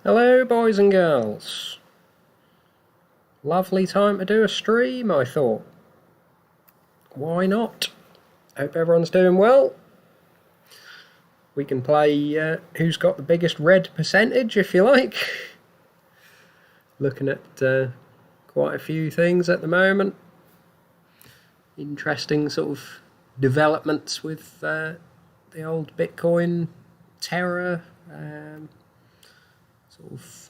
Hello boys and girls. Lovely time to do a stream, I thought. Why not? Hope everyone's doing well. We can play who's got the biggest red percentage, if you like. Looking at quite a few things at the moment. Interesting sort of developments with the old Bitcoin terror. Sort of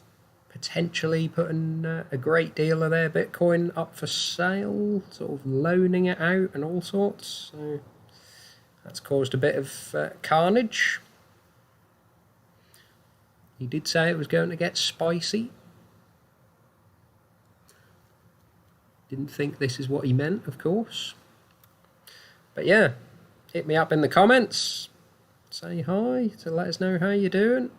potentially putting a great deal of their Bitcoin up for sale, sort of loaning it out and all sorts. So that's caused a bit of carnage. He did say it was going to get spicy. Didn't think this is what he meant, of course. But yeah, hit me up in the comments. Say hi to let us know how you're doing.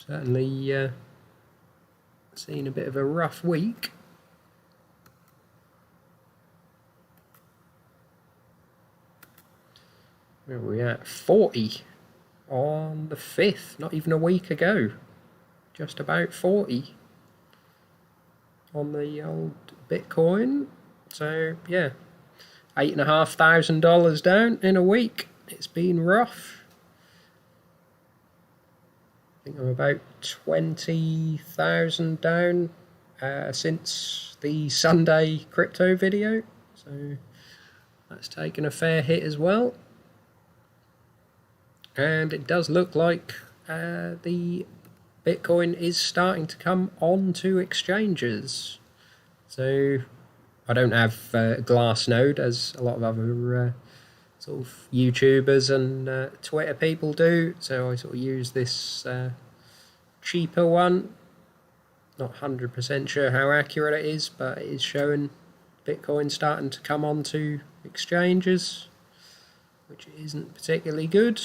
Certainly seen a bit of a rough week. Where are we at? 40 on the 5th, not even a week ago. Just about 40 on the old Bitcoin. So yeah, $8,500 down in a week. It's been rough. I think I'm about 20,000 down since the Sunday crypto video, so that's taken a fair hit as well. And it does look like the Bitcoin is starting to come onto exchanges. So I don't have Glassnode as a lot of other sort of YouTubers and Twitter people do, so I sort of use this cheaper one. Not 100% sure how accurate it is, but it is showing Bitcoin starting to come onto exchanges, which isn't particularly good,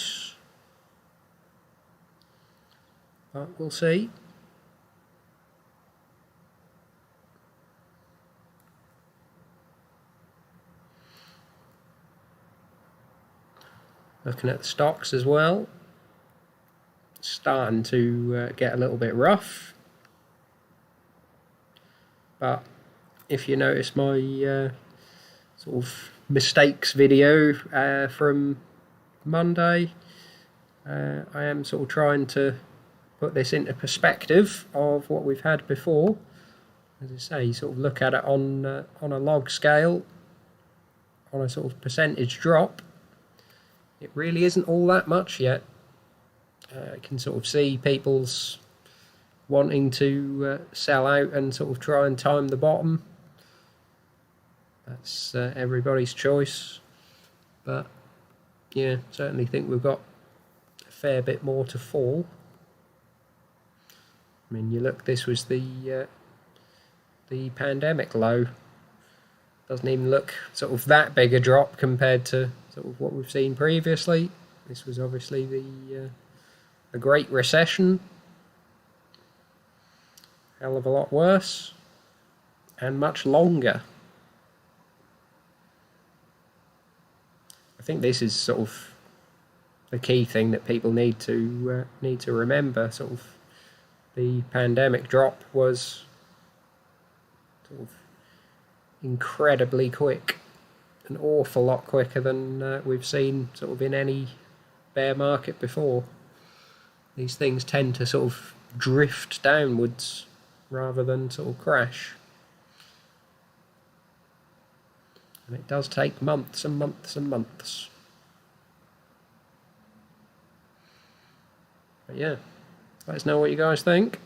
but we'll see. Looking at the stocks as well, starting to get a little bit rough. But if you notice my sort of mistakes video from Monday, I am sort of trying to put this into perspective of what we've had before. As I say, you sort of look at it on a log scale, on a sort of percentage drop. It really isn't all that much yet. I can sort of see people's wanting to sell out and sort of try and time the bottom. That's everybody's choice. But yeah, certainly think we've got a fair bit more to fall. I mean, you look, this was the pandemic low. Doesn't even look sort of that big a drop compared to sort of what we've seen previously. This was obviously the Great Recession. Hell of a lot worse and much longer. I think this is sort of the key thing that people need to remember. Sort of the pandemic drop was sort of incredibly quick, an awful lot quicker than we've seen sort of in any bear market before. These things tend to sort of drift downwards rather than sort of crash. And it does take months and months and months. But yeah, let us know what you guys think.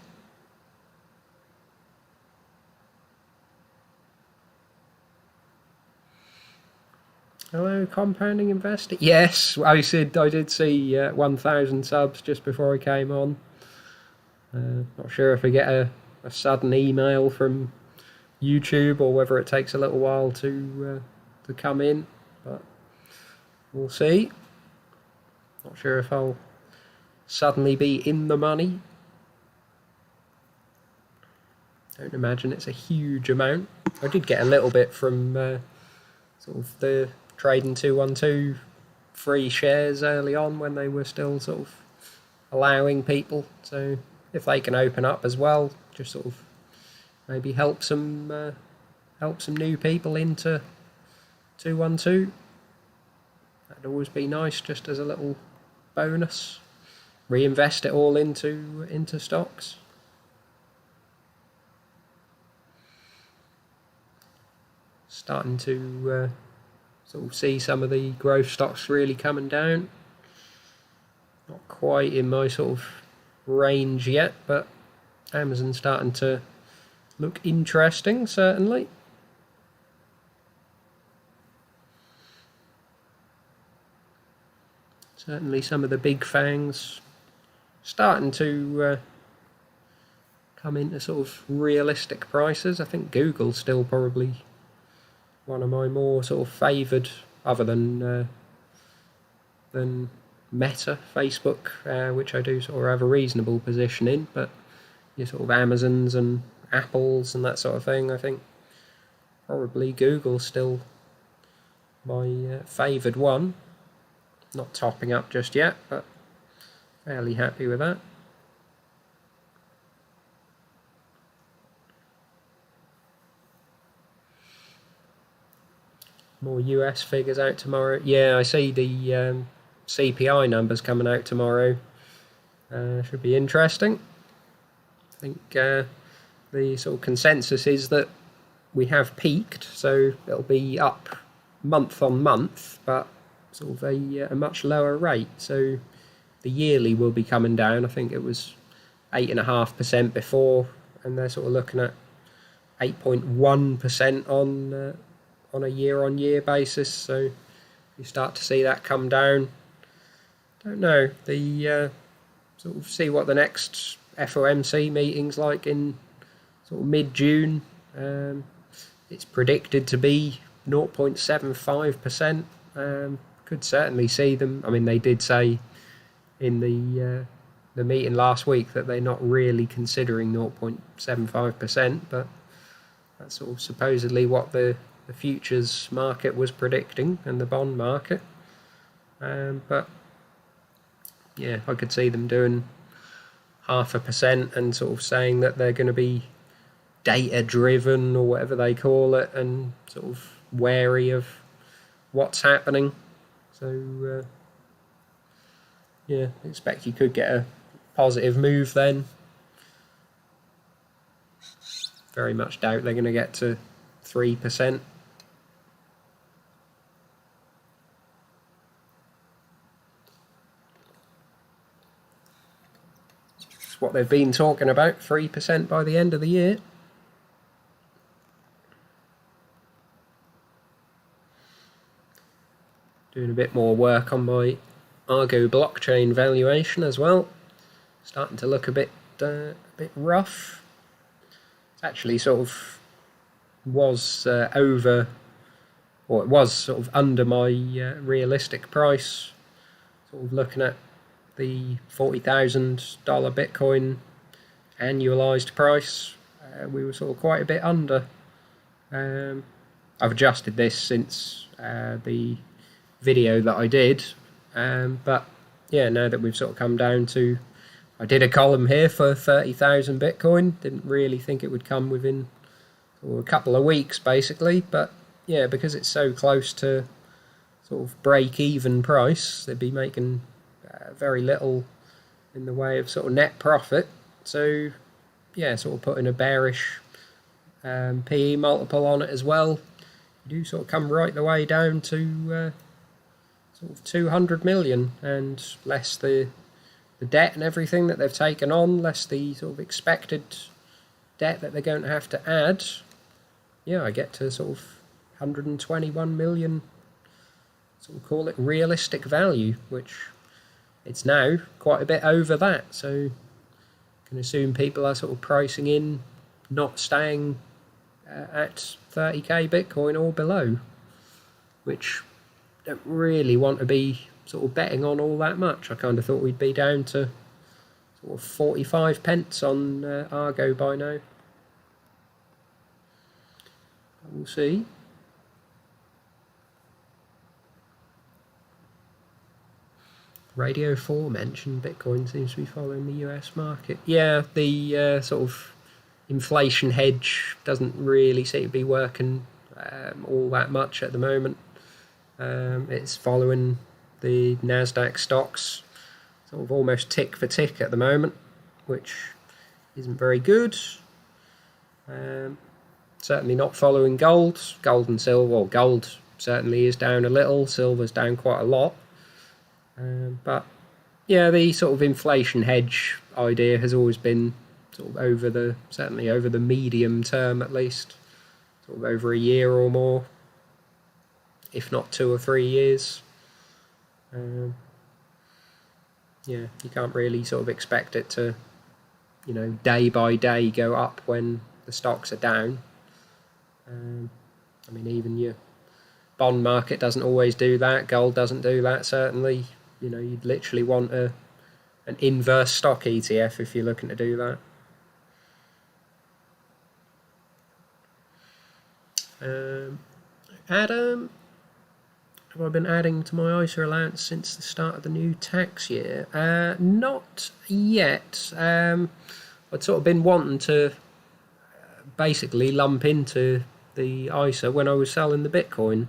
Hello, compounding investor. Yes, I did see 1,000 subs just before I came on. Not sure if I get a sudden email from YouTube or whether it takes a little while to come in, but we'll see. Not sure if I'll suddenly be in the money. Don't imagine it's a huge amount. I did get a little bit from sort of the Trading 212 free shares early on when they were still sort of allowing people. So if they can open up as well, just sort of maybe help some new people into 212. That'd always be nice, just as a little bonus. Reinvest it all into stocks. Starting to sort of see some of the growth stocks really coming down. Not quite in my sort of range yet, but Amazon's starting to look interesting, certainly. Certainly some of the big fangs starting to come into sort of realistic prices. I think Google's still probably one of my more sort of favoured, other than Meta, Facebook, which I do sort of have a reasonable position in, but your sort of Amazons and Apples and that sort of thing, I think probably Google's still my favoured one. Not topping up just yet, but fairly happy with that. More US figures out tomorrow. Yeah, I see the CPI numbers coming out tomorrow. Should be interesting. I think the sort of consensus is that we have peaked, so it'll be up month on month, but sort of a much lower rate. So the yearly will be coming down. I think it was 8.5% before, and they're sort of looking at 8.1% on a year-on-year basis. So you start to see that come down. Don't know. The sort of see what the next FOMC meeting's like in sort of mid-June. It's predicted to be 0.75%. Could certainly see them. I mean, they did say in the meeting last week that they're not really considering 0.75%, but that's sort of supposedly what the futures market was predicting and the bond market. But yeah, I could see them doing 0.5% and sort of saying that they're going to be data driven or whatever they call it, and sort of wary of what's happening. So yeah, expect you could get a positive move then. Very much doubt they're going to get to 3%. It's what they've been talking about, 3% by the end of the year. Doing a bit more work on my Argo blockchain valuation as well. Starting to look a bit rough. It's actually sort of was over, or it was sort of under my realistic price. Sort of looking at the $40,000 Bitcoin annualized price, we were sort of quite a bit under. I've adjusted this since the video that I did, but yeah, now that we've sort of come down to, I did a column here for 30,000 Bitcoin, didn't really think it would come within a couple of weeks basically, but yeah, because it's so close to sort of break-even price, they'd be making very little in the way of sort of net profit. So yeah, sort of putting a bearish PE multiple on it as well, you do sort of come right the way down to sort of 200 million, and less the debt and everything that they've taken on, less the sort of expected debt that they're going to have to add. Yeah, I get to sort of 121 million, sort of call it realistic value, which it's now quite a bit over that. So you can assume people are sort of pricing in, not staying at 30k Bitcoin or below, which don't really want to be sort of betting on all that much. I kind of thought we'd be down to sort of 45 pence on Argo by now. We'll see. Radio 4 mentioned Bitcoin seems to be following the US market. Yeah, the sort of inflation hedge doesn't really seem to be working all that much at the moment. It's following the Nasdaq stocks sort of almost tick for tick at the moment, which isn't very good. Certainly not following gold. Gold and silver, well, gold certainly is down a little, silver's down quite a lot. But yeah, the sort of inflation hedge idea has always been sort of certainly over the medium term at least, sort of over a year or more, if not 2 or 3 years. Yeah, you can't really sort of expect it to, day by day go up when the stocks are down. I mean, even your bond market doesn't always do that. Gold doesn't do that, certainly. You'd literally want an inverse stock ETF if you're looking to do that. Adam, have I been adding to my ISA allowance since the start of the new tax year? Not yet. I'd sort of been wanting to basically lump into the ISA when I was selling the Bitcoin,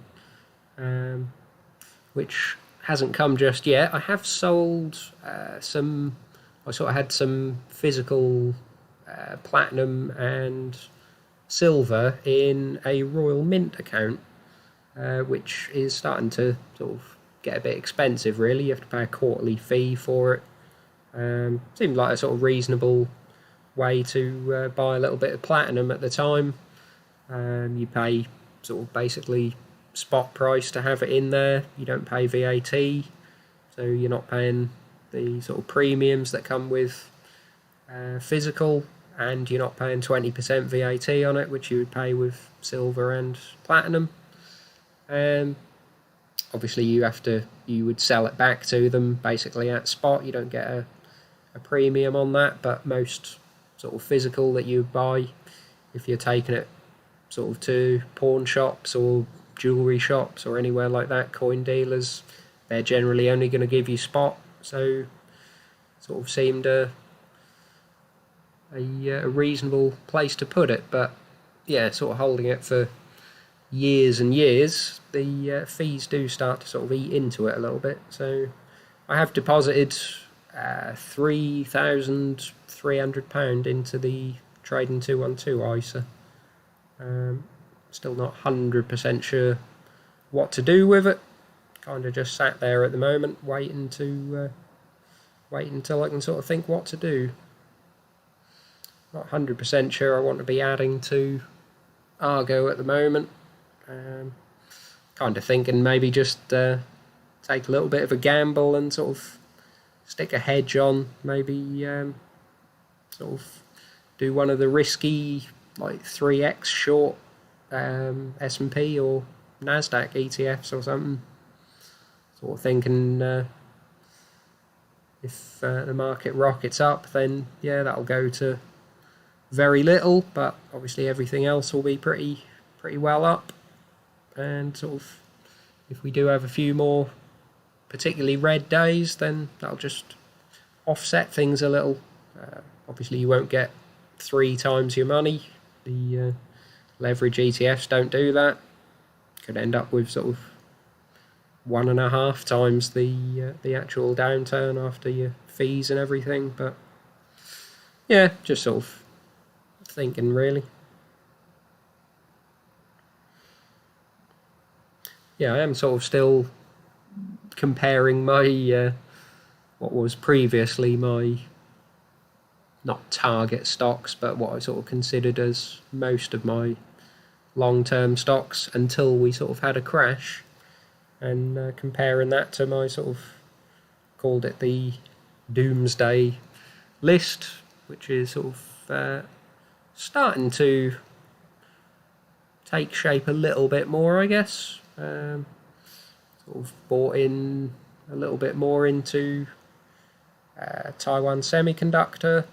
which hasn't come just yet. I have sold I sort of had some physical platinum and silver in a Royal Mint account, which is starting to sort of get a bit expensive, really. You have to pay a quarterly fee for it. Seemed like a sort of reasonable way to buy a little bit of platinum at the time. You pay sort of basically spot price to have it in there. You don't pay VAT, so you're not paying the sort of premiums that come with physical, and you're not paying 20% VAT on it, which you would pay with silver and platinum. Obviously you would sell it back to them basically at spot. You don't get a premium on that, but most sort of physical that you buy, if you're taking it sort of to pawn shops or jewellery shops or anywhere like that, coin dealers, they're generally only going to give you spot. So sort of seemed a reasonable place to put it. But yeah, sort of holding it for years and years, the fees do start to sort of eat into it a little bit. So I have deposited £3,300 into the Trading 212 ISA. Still not 100% sure what to do with it. Kind of just sat there at the moment, waiting until I can sort of think what to do. Not 100% sure I want to be adding to Argo at the moment. Kind of thinking maybe just take a little bit of a gamble and sort of stick a hedge on. Maybe sort of do one of the risky, like 3x short S&P or Nasdaq ETFs or something. Sort of thinking if the market rockets up, then yeah, that'll go to very little, but obviously everything else will be pretty well up. And sort of, if we do have a few more particularly red days, then that'll just offset things a little. Obviously you won't get 3 times your money. The leverage ETFs don't do that. Could end up with sort of 1.5 times the actual downturn after your fees and everything. But yeah, just sort of thinking, really. Yeah, I am sort of still comparing my what was previously my not target stocks, but what I sort of considered as most of my long-term stocks until we sort of had a crash, and comparing that to my sort of, called it the doomsday list, which is sort of starting to take shape a little bit more, I guess. Sort of bought in a little bit more into Taiwan Semiconductor,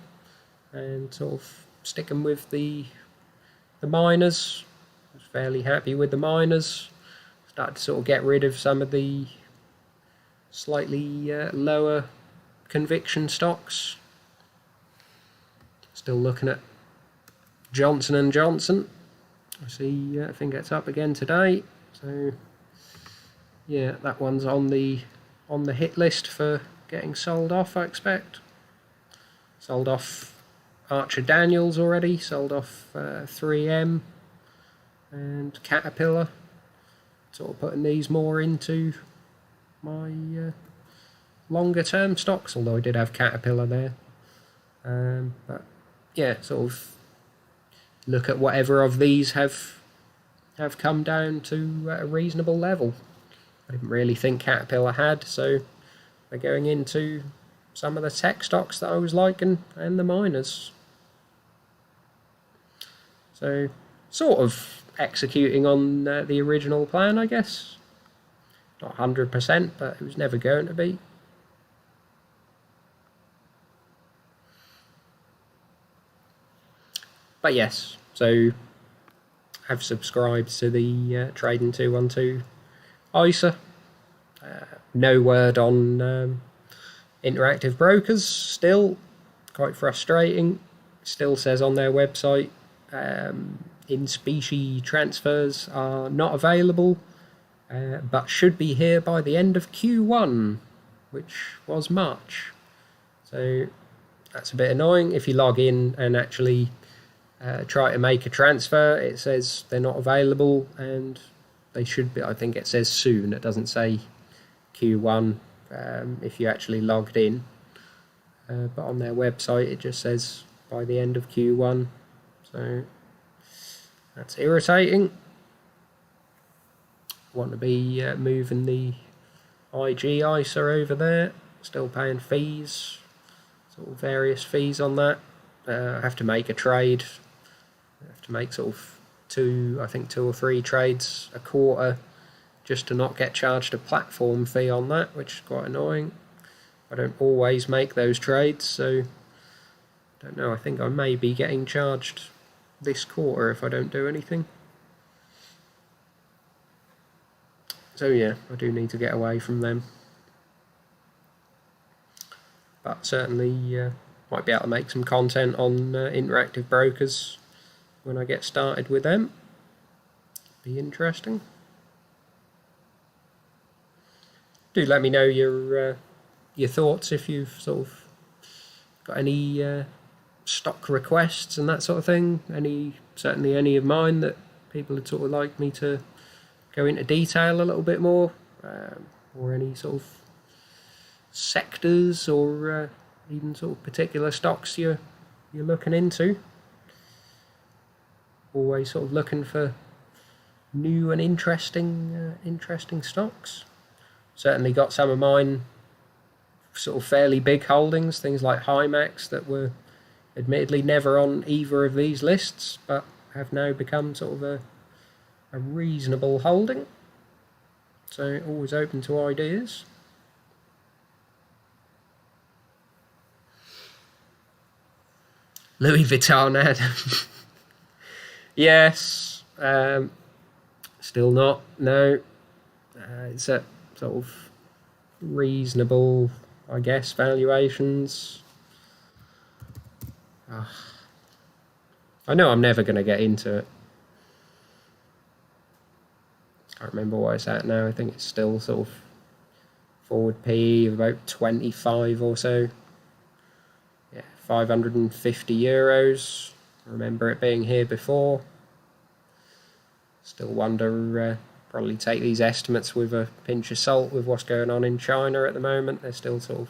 and sort of sticking with the miners. I was fairly happy with the miners. Started to sort of get rid of some of the slightly lower conviction stocks. Still looking at Johnson & Johnson. I see, I think it's up again today. So yeah, that one's on the hit list for getting sold off, I expect. Sold off Archer Daniels already, sold off 3M and Caterpillar. Sort of putting these more into my longer term stocks, although I did have Caterpillar there. But yeah, sort of look at whatever of these have come down to a reasonable level. I didn't really think Caterpillar had, so we're going into some of the tech stocks that I was liking and the miners. So sort of executing on the original plan, I guess. Not 100%, but it was never going to be. But yes, so I've subscribed to the Trading 212 ISA. No word on Interactive Brokers still. Quite frustrating. Still says on their website in-specie transfers are not available, but should be here by the end of Q1, which was March. So that's a bit annoying. If you log in and actually try to make a transfer, it says they're not available, and they should be. I think it says soon. It doesn't say Q1 if you actually logged in, but on their website it just says by the end of Q1. So that's irritating. Want to be moving the IG ISA over there. Still paying fees, sort of various fees on that. I have to make a trade. I have to make sort of two or three trades a quarter just to not get charged a platform fee on that, which is quite annoying. I don't always make those trades, so I don't know. I think I may be getting charged this quarter if I don't do anything. So yeah, I do need to get away from them. But certainly might be able to make some content on Interactive Brokers when I get started with them. Be interesting. Do let me know your thoughts if you've sort of got any stock requests and that sort of thing. Certainly any of mine that people would sort of like me to go into detail a little bit more, or any sort of sectors or even sort of particular stocks you're looking into. Always sort of looking for new and interesting stocks. Certainly got some of mine sort of fairly big holdings, things like Hymax that were admittedly never on either of these lists, but have now become sort of a reasonable holding. So always open to ideas. Louis Vuitton ad. Yes. Still not. No. It's at sort of reasonable, I guess, valuations. I know I'm never going to get into it. Can't remember what it's at now. I think it's still sort of forward PE of about 25 or so. Yeah, 550 euros. I remember it being here before. Still wonder, probably take these estimates with a pinch of salt with what's going on in China at the moment. They're still sort of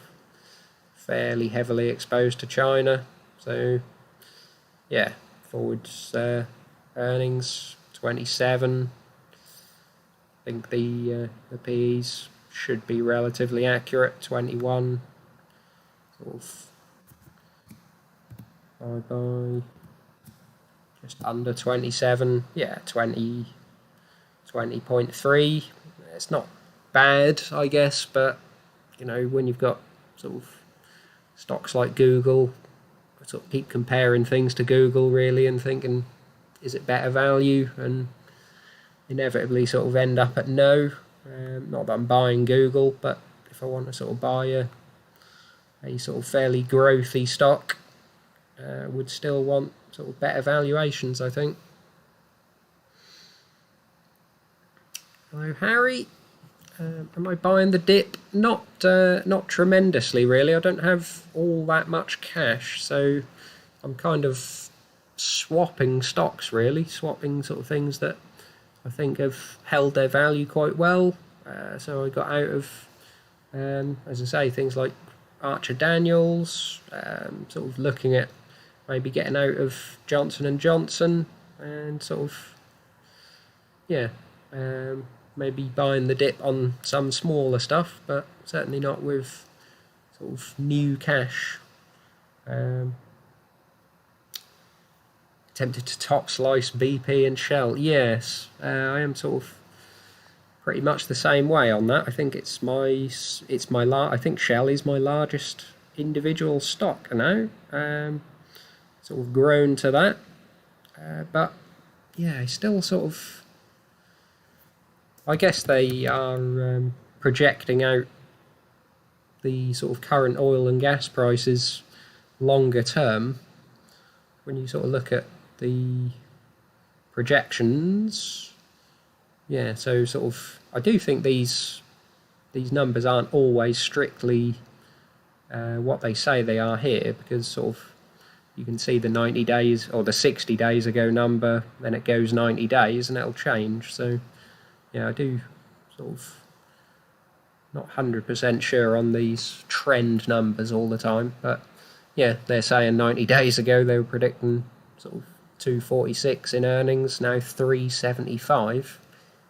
fairly heavily exposed to China. So, yeah, forwards earnings 27. I think the PEs should be relatively accurate. 21. Sort of by just under 27. Yeah, 20.3. It's not bad, I guess, but you know, when you've got sort of stocks like Google, I sort of keep comparing things to Google really and thinking, is it better value? And inevitably sort of end up at no. Not that I'm buying Google, but if if I want to sort of buy a sort of fairly growthy stock, would still want sort of better valuations, I think. Hello, Harry. Am I buying the dip? Not tremendously, really. I don't have all that much cash, so I'm kind of swapping stocks, really. Swapping sort of things that I think have held their value quite well. So I got out of, as I say, things like Archer Daniels, sort of looking at maybe getting out of Johnson & Johnson, and sort of, yeah, maybe buying the dip on some smaller stuff, but certainly not with sort of new cash. Tempted to top slice BP and Shell. Yes, I am sort of pretty much the same way on that. I think I think Shell is my largest individual stock now. Sort of grown to that, but yeah, still sort of. I guess they are projecting out the sort of current oil and gas prices longer term. When you sort of look at the projections, yeah, so sort of I do think these numbers aren't always strictly what they say they are here, because sort of you can see the 90 days or the 60 days ago number, then it goes 90 days and it'll change. So yeah, I do sort of not 100% sure on these trend numbers all the time, but yeah, they're saying 90 days ago they were predicting sort of 246 in earnings, now 375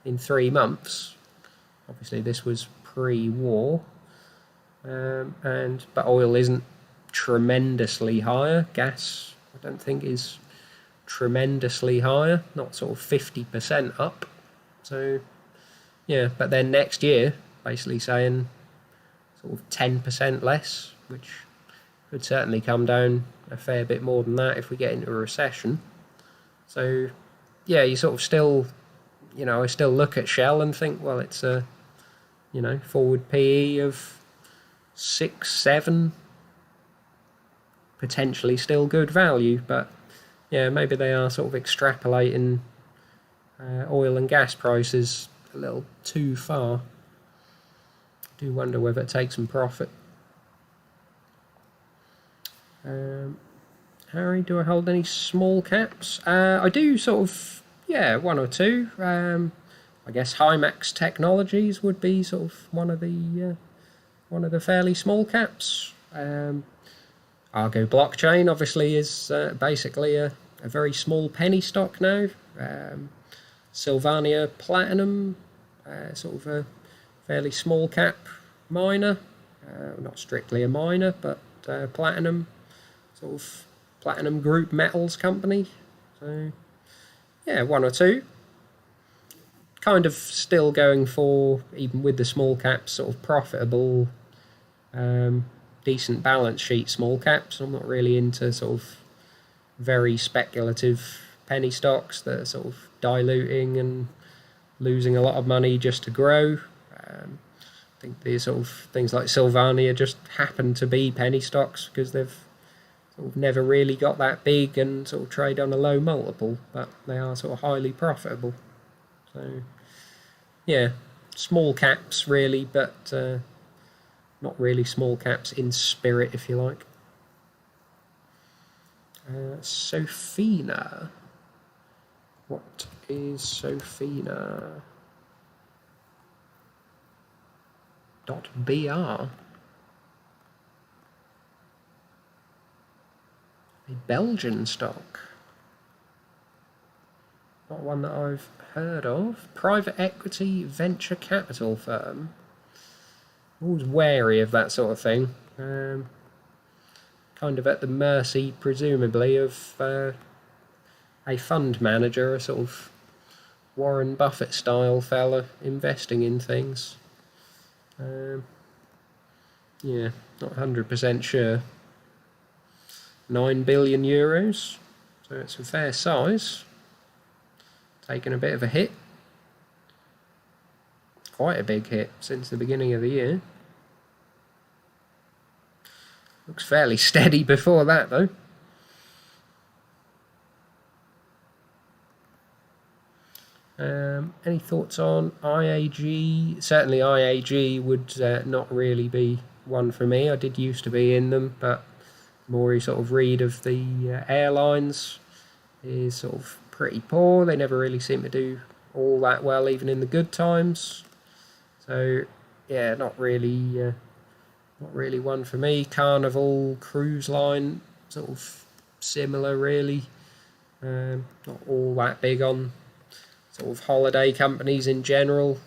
in 3 months. Obviously this was pre-war, but oil isn't tremendously higher. Gas, I don't think, is tremendously higher, not sort of 50% up. So yeah, but then next year basically saying sort of 10% less, which could certainly come down a fair bit more than that if we get into a recession. So yeah, you sort of still, I still look at Shell and think, well, it's a, forward PE of 6, 7, potentially still good value, but yeah, maybe they are sort of extrapolating oil and gas prices a little too far. I do wonder whether it takes some profit. Harry, do I hold any small caps? I do sort of, yeah, one or two. I guess Hymax Technologies would be sort of one of the fairly small caps. Argo Blockchain obviously is basically a very small penny stock now. Sylvania Platinum, sort of a fairly small cap miner, not strictly a miner, but platinum, sort of platinum group metals company. So yeah, one or two. Kind of still going for, even with the small caps, sort of profitable, decent balance sheet small caps. I'm not really into sort of very speculative penny stocks that are sort of diluting and losing a lot of money just to grow. I think these sort of things like Sylvania just happen to be penny stocks because they've sort of never really got that big and sort of trade on a low multiple, but they are sort of highly profitable. So yeah, small caps really, but not really small caps in spirit, if you like. Sofina. What is Sofina? .br. A Belgian stock. Not one that I've heard of. Private equity venture capital firm. Always wary of that sort of thing. Kind of at the mercy, presumably, of a fund manager, a sort of Warren Buffett style fella investing in things. Yeah, not 100% sure. 9 billion euros, so it's a fair size. Taken a bit of a hit. Quite a big hit since the beginning of the year. Looks fairly steady before that, though. Any thoughts on IAG? Certainly IAG would not really be one for me. I did used to be in them, but the more you sort of read of the airlines, is sort of pretty poor. They never really seem to do all that well, even in the good times. So yeah, not really one for me. Carnival Cruise Line, sort of similar, really. Not all that big on sort of holiday companies in general.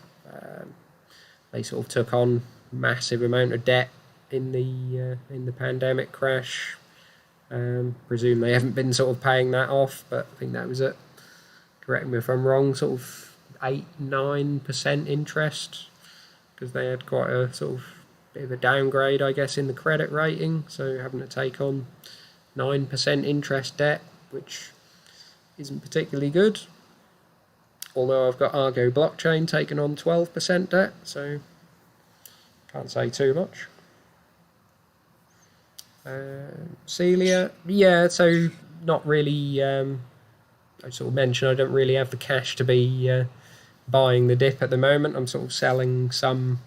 They sort of took on massive amount of debt in the pandemic crash. Presume they haven't been sort of paying that off, but I think that was at, correct me if I'm wrong, sort of 8-9% interest, because they had quite a sort of bit of a downgrade, I guess, in the credit rating, so having to take on 9% interest debt, which isn't particularly good. Although I've got Argo Blockchain taking on 12% debt, so can't say too much. Celia, yeah, so not really. I sort of mentioned I don't really have the cash to be buying the dip at the moment. I'm sort of selling some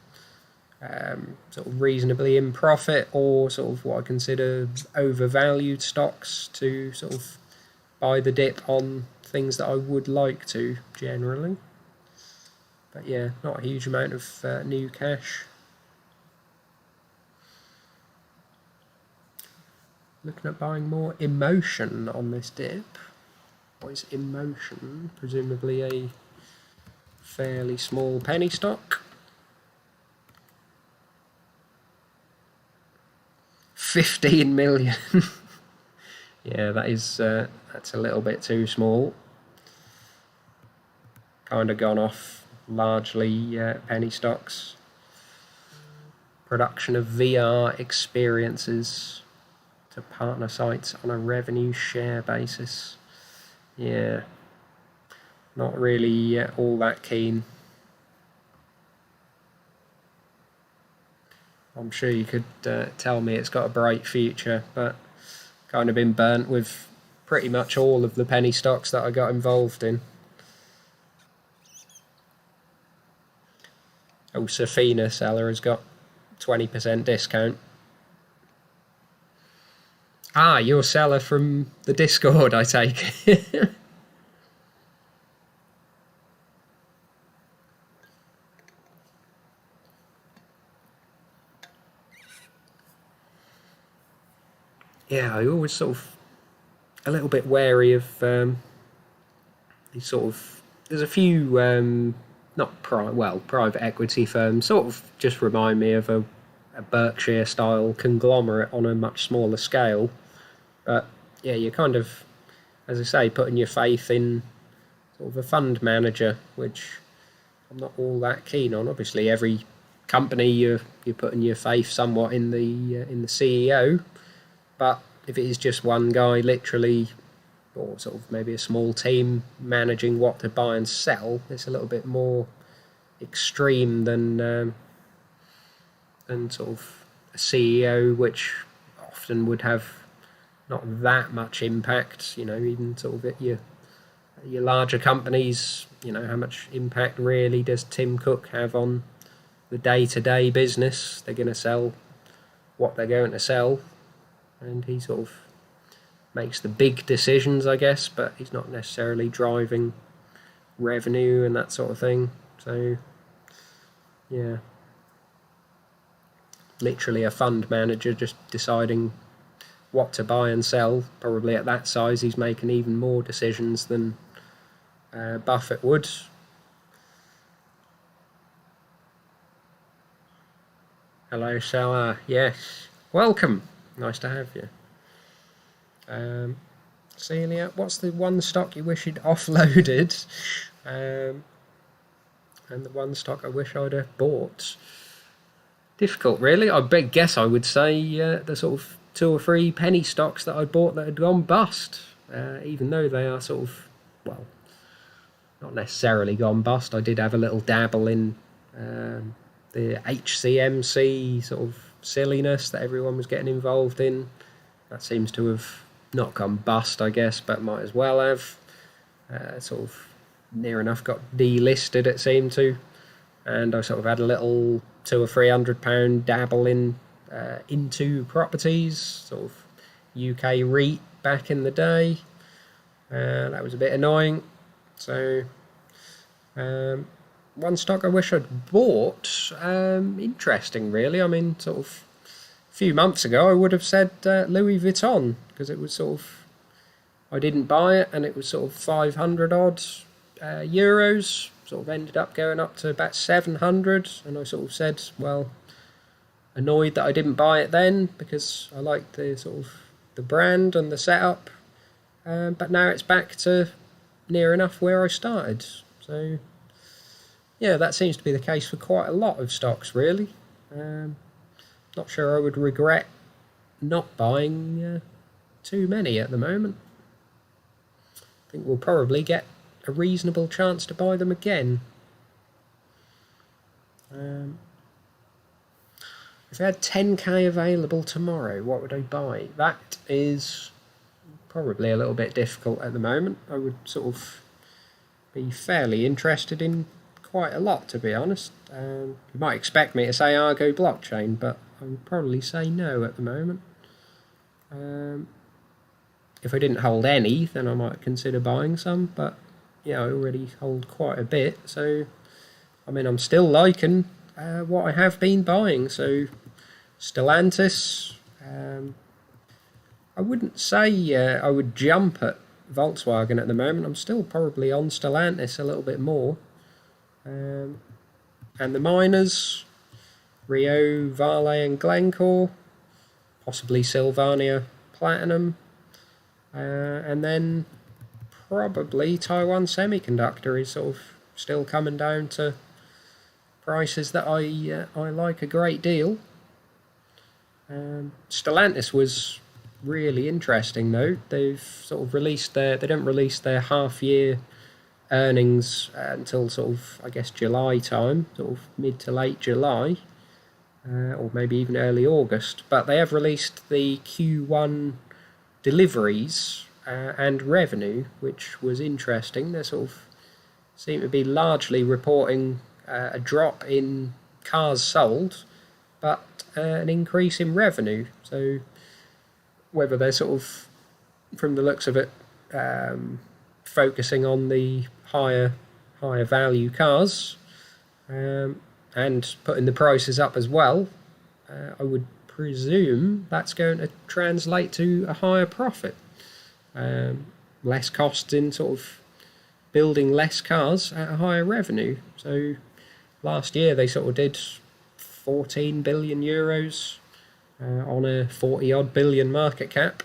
sort of reasonably in profit, or sort of what I consider overvalued stocks, to sort of buy the dip on things that I would like to generally. But yeah, not a huge amount of new cash. Looking at buying more Emotion on this dip. What is Emotion? Presumably a fairly small penny stock. 15 million. Yeah, that's a little bit too small. Kind of gone off largely penny stocks. Production of VR experiences to partner sites on a revenue share basis. Yeah, not really all that keen. I'm sure you could tell me it's got a bright future, but kind of been burnt with pretty much all of the penny stocks that I got involved in. Oh, Safina seller has got 20% discount. Ah, you're seller from the Discord, I take it. Yeah, I always sort of a little bit wary of these sort of. There's a few private equity firms sort of just remind me of a Berkshire style conglomerate on a much smaller scale. But yeah, you're kind of, as I say, putting your faith in sort of a fund manager, which I'm not all that keen on. Obviously, every company you're putting your faith somewhat in the CEO, but if it is just one guy, literally, or sort of maybe a small team managing what to buy and sell, it's a little bit more extreme than sort of a CEO, which often would have not that much impact. You know, even sort of at your larger companies, you know, how much impact really does Tim Cook have on the day-to-day business? They're going to sell what they're going to sell, and he sort of makes the big decisions, I guess, but he's not necessarily driving revenue and that sort of thing. So yeah, literally a fund manager just deciding what to buy and sell. Probably at that size he's making even more decisions than Buffett would. Hello, Salah. Yes, welcome. Nice to have you. Celia, what's the one stock you wish you'd offloaded? And the one stock I wish I'd have bought? Difficult, really. I guess I would say the sort of 2 or 3 penny stocks that I bought that had gone bust, even though they are sort of, well, not necessarily gone bust. I did have a little dabble in the HCMC sort of silliness that everyone was getting involved in. That seems to have not gone bust, I guess, but might as well have. Sort of near enough got delisted, it seemed to. And I sort of had a little £200 or £300 dabble into properties, sort of UK REIT back in the day. That was a bit annoying. So one stock I wish I'd bought, interesting really. I mean, sort of a few months ago I would have said Louis Vuitton, because it was sort of, I didn't buy it and it was sort of 500 odd euros, sort of ended up going up to about 700, and I sort of said, well, annoyed that I didn't buy it then because I liked the sort of the brand and the setup, but now it's back to near enough where I started. So yeah, that seems to be the case for quite a lot of stocks really. Not sure I would regret not buying too many at the moment. I think we'll probably get a reasonable chance to buy them again. If I had 10k available tomorrow, what would I buy? That is probably a little bit difficult at the moment. I would sort of be fairly interested in quite a lot, to be honest. You might expect me to say Argo blockchain, but I would probably say no at the moment. If I didn't hold any, then I might consider buying some, but yeah, I already hold quite a bit, so I mean, I'm still liking what I have been buying. So Stellantis, I wouldn't say I would jump at Volkswagen at the moment. I'm still probably on Stellantis a little bit more. And the miners, Rio, Vale and Glencore, possibly Sylvania Platinum, and then probably Taiwan Semiconductor is sort of still coming down to prices that I like a great deal. Stellantis was really interesting though. They've sort of released they don't release their half-year earnings until sort of, I guess, July time, sort of mid to late July, or maybe even early August. But they have released the Q1 deliveries and revenue, which was interesting. They sort of seem to be largely reporting a drop in cars sold, but an increase in revenue. So whether they're sort of, from the looks of it, focusing on the higher value cars and putting the prices up as well, I would presume that's going to translate to a higher profit. Less costs in sort of building less cars at a higher revenue. So last year they sort of did 14 billion euros on a 40 odd billion market cap.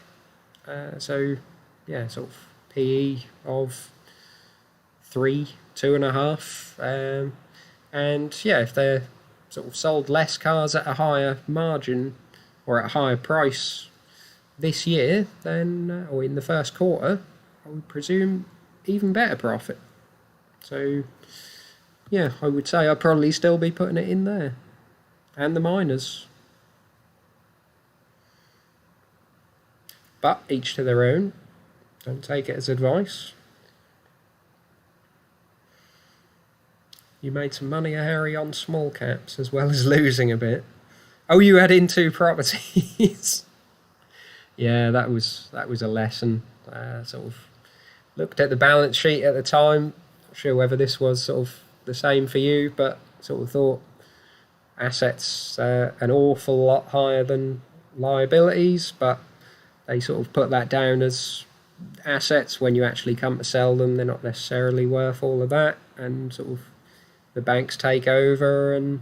So yeah, sort of PE of 2.5. And yeah, if they're sort of sold less cars at a higher margin or at a higher price this year, then or in the first quarter, I would presume even better profit. So yeah, I would say I'd probably still be putting it in there. And the miners. But each to their own. Don't take it as advice. You made some money, Harry, on small caps as well as losing a bit. Oh, you had into properties. Yeah, that was a lesson. Sort of looked at the balance sheet at the time. Not sure whether this was sort of the same for you, but sort of thought assets an awful lot higher than liabilities, but they sort of put that down as assets. When you actually come to sell them, they're not necessarily worth all of that, and sort of the banks take over, and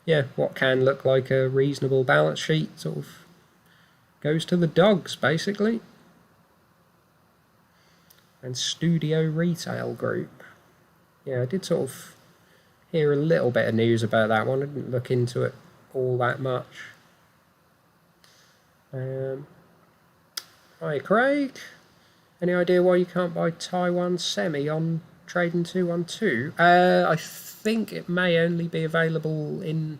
yeah, what can look like a reasonable balance sheet sort of goes to the dogs, basically. And Studio Retail Group. Yeah, I did sort of hear a little bit of news about that one. I didn't look into it all that much. Hi, Craig. Any idea why you can't buy Taiwan Semi on Trading 212? I think it may only be available in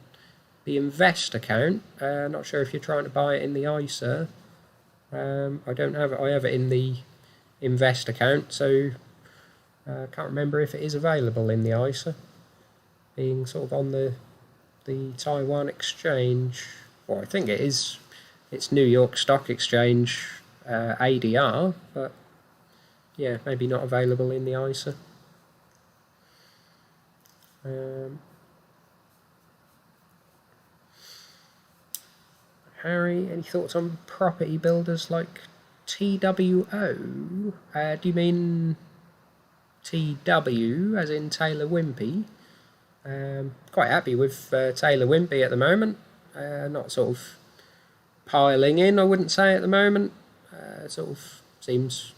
invest account. Not sure if you're trying to buy it in the ISA. I don't have it. I have it in the invest account, so I can't remember if it is available in the ISA, being sort of on the Taiwan exchange. Well, I think it is. It's New York Stock Exchange ADR, but yeah, maybe not available in the ISA. Harry, any thoughts on property builders like TWO? Do you mean TW, as in Taylor Wimpey? Quite happy with Taylor Wimpey at the moment. Not sort of piling in, I wouldn't say, at the moment. Sort of seems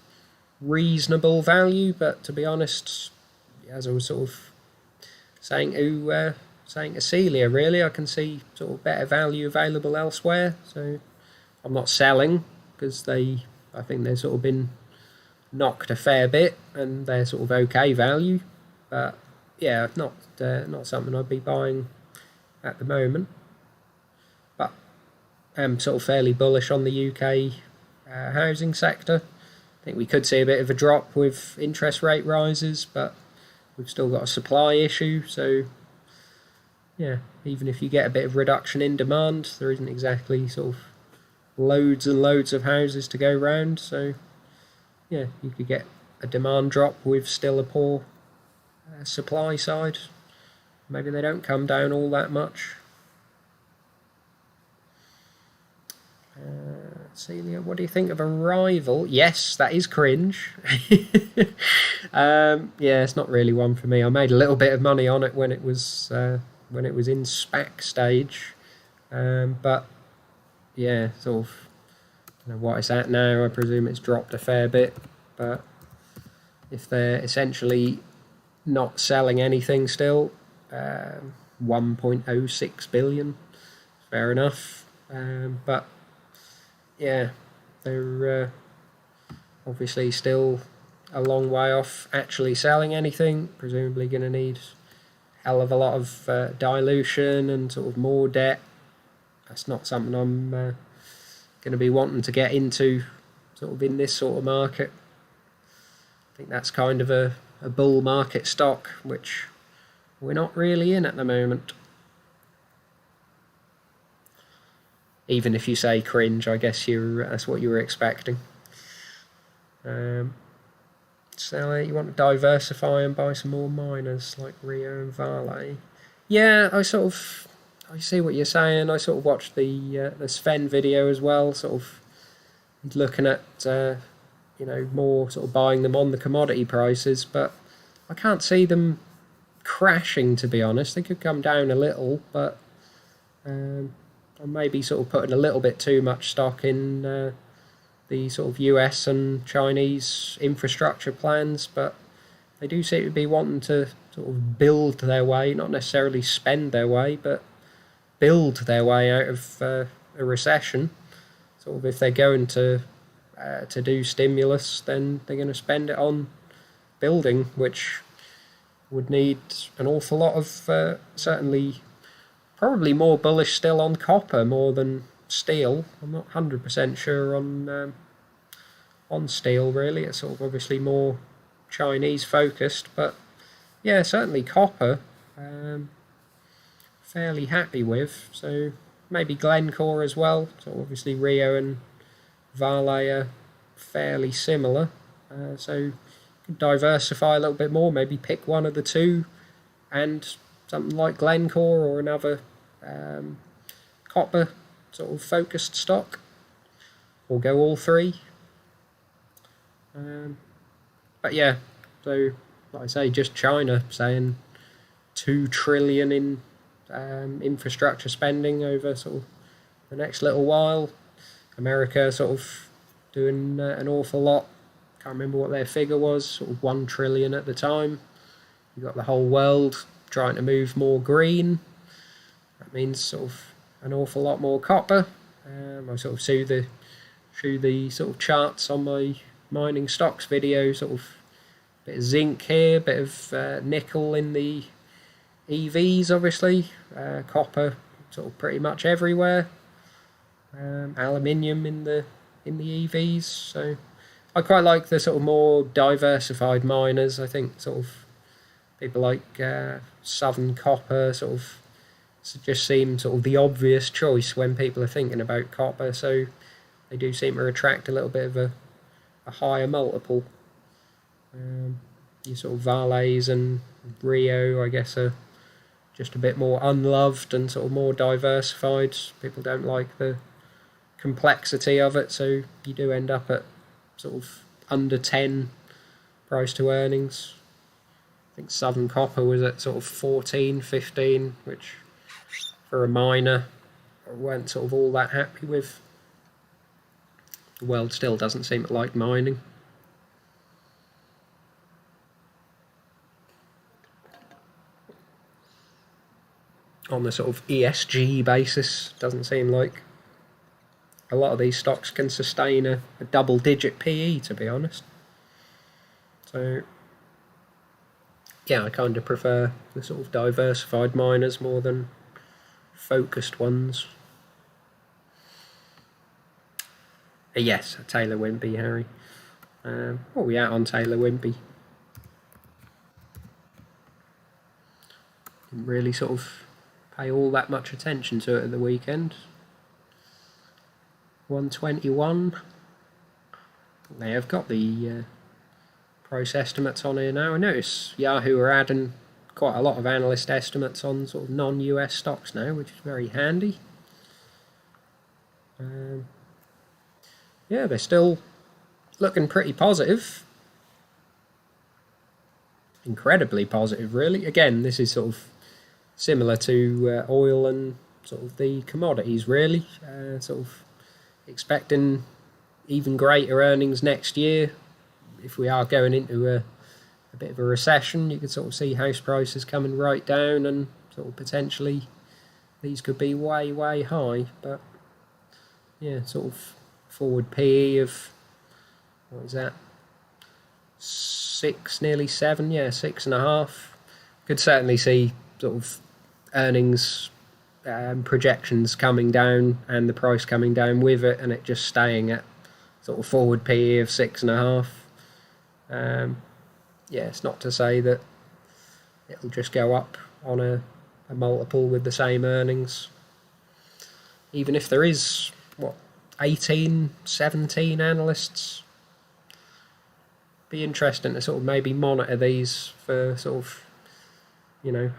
reasonable value, but to be honest, as I was sort of saying to Celia, really, I can see sort of better value available elsewhere. So I'm not selling, because I think they've sort of been knocked a fair bit, and they're sort of okay value. But yeah, not something I'd be buying at the moment. But I'm sort of fairly bullish on the UK housing sector. I think we could see a bit of a drop with interest rate rises, but we've still got a supply issue. So yeah, even if you get a bit of reduction in demand, there isn't exactly sort of loads and loads of houses to go round. So yeah, you could get a demand drop with still a poor supply side. Maybe they don't come down all that much. Celia, what do you think of Arrival? Yes, that is cringe. Yeah, it's not really one for me. I made a little bit of money on it when it was in SPAC stage, but yeah, sort of, you know, what it's at now, I presume it's dropped a fair bit. But if they're essentially not selling anything still, 1.06 billion, fair enough. But yeah, they're obviously still a long way off actually selling anything. Presumably going to need a hell of a lot of dilution and sort of more debt. That's not something I'm going to be wanting to get into sort of in this sort of market. I think that's kind of a bull market stock, which we're not really in at the moment. Even if you say cringe, I guess that's what you were expecting. So you want to diversify and buy some more miners like Rio and Vale. Yeah, I see what you're saying. I sort of watched the Sven video as well. Sort of looking at more sort of buying them on the commodity prices, but I can't see them crashing, to be honest. They could come down a little, but I'm maybe sort of putting a little bit too much stock in the sort of US and Chinese infrastructure plans, but they do seem to be wanting to sort of build their way, not necessarily spend their way, but build their way out of a recession. Sort of if they're going to do stimulus, then they're going to spend it on building, which would need an awful lot of certainly. Probably more bullish still on copper more than steel. I'm not 100% sure on steel, really. It's sort of obviously more Chinese focused, but yeah, certainly copper, fairly happy with. So maybe Glencore as well. So obviously Rio and Vale are fairly similar. So you can diversify a little bit more, maybe pick one of the two, and something like Glencore or another copper sort of focused stock, or go all three. But yeah, so like I say, just China saying 2 trillion in infrastructure spending over sort of the next little while. America sort of doing an awful lot. Can't remember what their figure was, sort of 1 trillion at the time. You got the whole world trying to move more green. That means sort of an awful lot more copper. I sort of see the sort of charts on my mining stocks video, sort of bit of zinc here, bit of nickel in the EVs, obviously, copper sort of pretty much everywhere. Aluminium in the EVs. So I quite like the sort of more diversified miners. I think sort of people like Southern Copper sort of just seem sort of the obvious choice when people are thinking about copper. So they do seem to attract a little bit of a higher multiple. Your sort of Vales and Rio, I guess, are just a bit more unloved and sort of more diversified. People don't like the complexity of it, so you do end up at sort of under 10 price to earnings. I think Southern Copper was at sort of 14, 15, which for a miner I weren't sort of all that happy with. The world still doesn't seem to like mining. On the sort of ESG basis, doesn't seem like a lot of these stocks can sustain a double-digit PE, to be honest. So, yeah, I kind of prefer the sort of diversified miners more than focused ones. Yes, Taylor Wimpey, Harry. What are we at on Taylor Wimpey? Didn't really sort of pay all that much attention to it at the weekend. 121. They have got the price estimates on here now. I notice Yahoo are adding quite a lot of analyst estimates on sort of non-US stocks now, which is very handy. Yeah, they're still looking pretty positive. Incredibly positive, really. Again, this is sort of similar to oil and sort of the commodities, really. Sort of expecting even greater earnings next year. If we are going into a bit of a recession, you could sort of see house prices coming right down, and sort of potentially these could be way, way high. But yeah, sort of forward PE of, what is that? 6, nearly 7, yeah, 6.5. Could certainly see sort of earnings projections coming down and the price coming down with it, and it just staying at sort of forward PE of 6.5. Yeah, it's not to say that it'll just go up on a multiple with the same earnings. Even if there is, 18, 17 analysts. Be interesting to sort of maybe monitor these for sort of,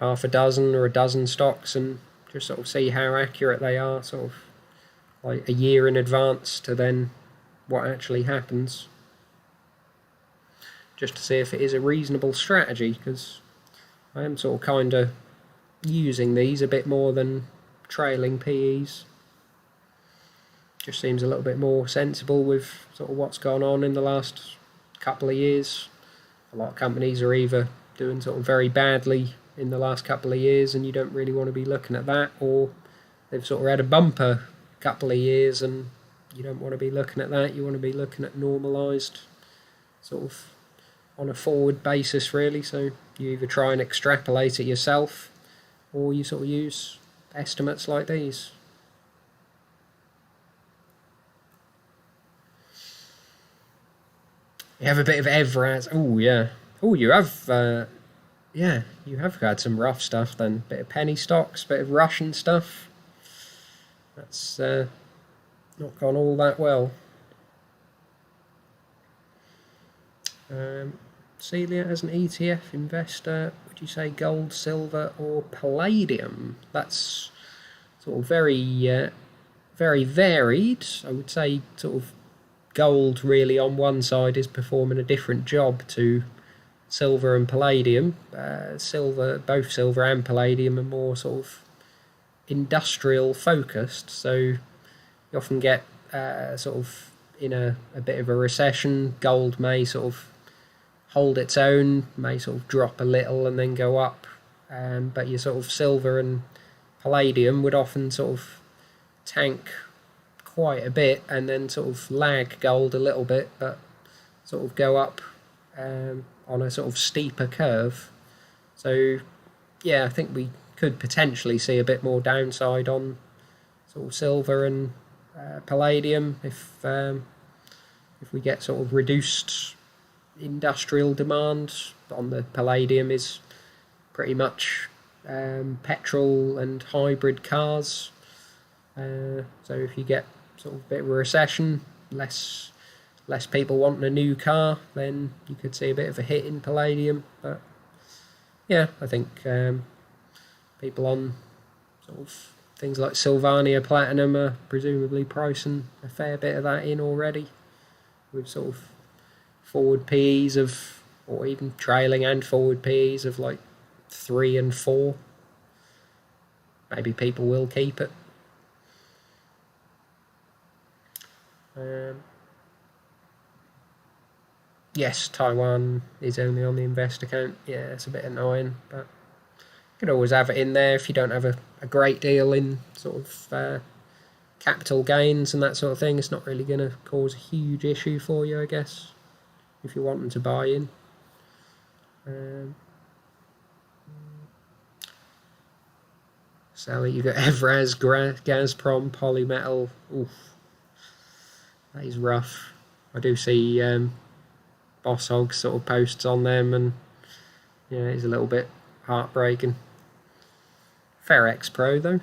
half a dozen or a dozen stocks and just sort of see how accurate they are, sort of like a year in advance to then what actually happens. Just to see if it is a reasonable strategy, because I am sort of kind of using these a bit more than trailing PEs. Just seems a little bit more sensible with sort of what's gone on in the last couple of years. A lot of companies are either doing sort of very badly in the last couple of years and you don't really want to be looking at that, or they've sort of had a bumper couple of years and you don't want to be looking at that. You want to be looking at normalised sort of on a forward basis, really. So you either try and extrapolate it yourself or you sort of use estimates like these. You have a bit of Evraz. Oh, yeah. Oh, you have, you have had some rough stuff then. Bit of penny stocks, bit of Russian stuff. That's not gone all that well. Celia, as an ETF investor, would you say gold, silver or palladium? That's sort of very varied. I would say sort of gold really on one side is performing a different job to silver and palladium. Both silver and palladium are more sort of industrial focused, so you often get sort of in a bit of a recession, gold may sort of hold its own, may sort of drop a little and then go up, but your sort of silver and palladium would often sort of tank quite a bit and then sort of lag gold a little bit, but sort of go up on a sort of steeper curve. So yeah, I think we could potentially see a bit more downside on sort of silver and palladium if we get sort of reduced industrial demand. On the palladium is pretty much petrol and hybrid cars. So if you get sort of a bit of a recession, less people wanting a new car, then you could see a bit of a hit in palladium. But yeah, I think people on sort of things like Sylvania Platinum are presumably pricing a fair bit of that in already, with sort of forward PEs of, or even trailing and forward PEs of like 3 and 4. Maybe people will keep it. Yes, Taiwan is only on the invest account. Yeah, it's a bit annoying, but you could always have it in there if you don't have a great deal in sort of capital gains and that sort of thing. It's not really going to cause a huge issue for you, I guess, if you're wanting to buy in. Sally, you got Evraz, Gazprom, Polymetal. Oof, that is rough. I do see Boss Hog sort of posts on them, and yeah, it's a little bit heartbreaking. Ferex Pro though.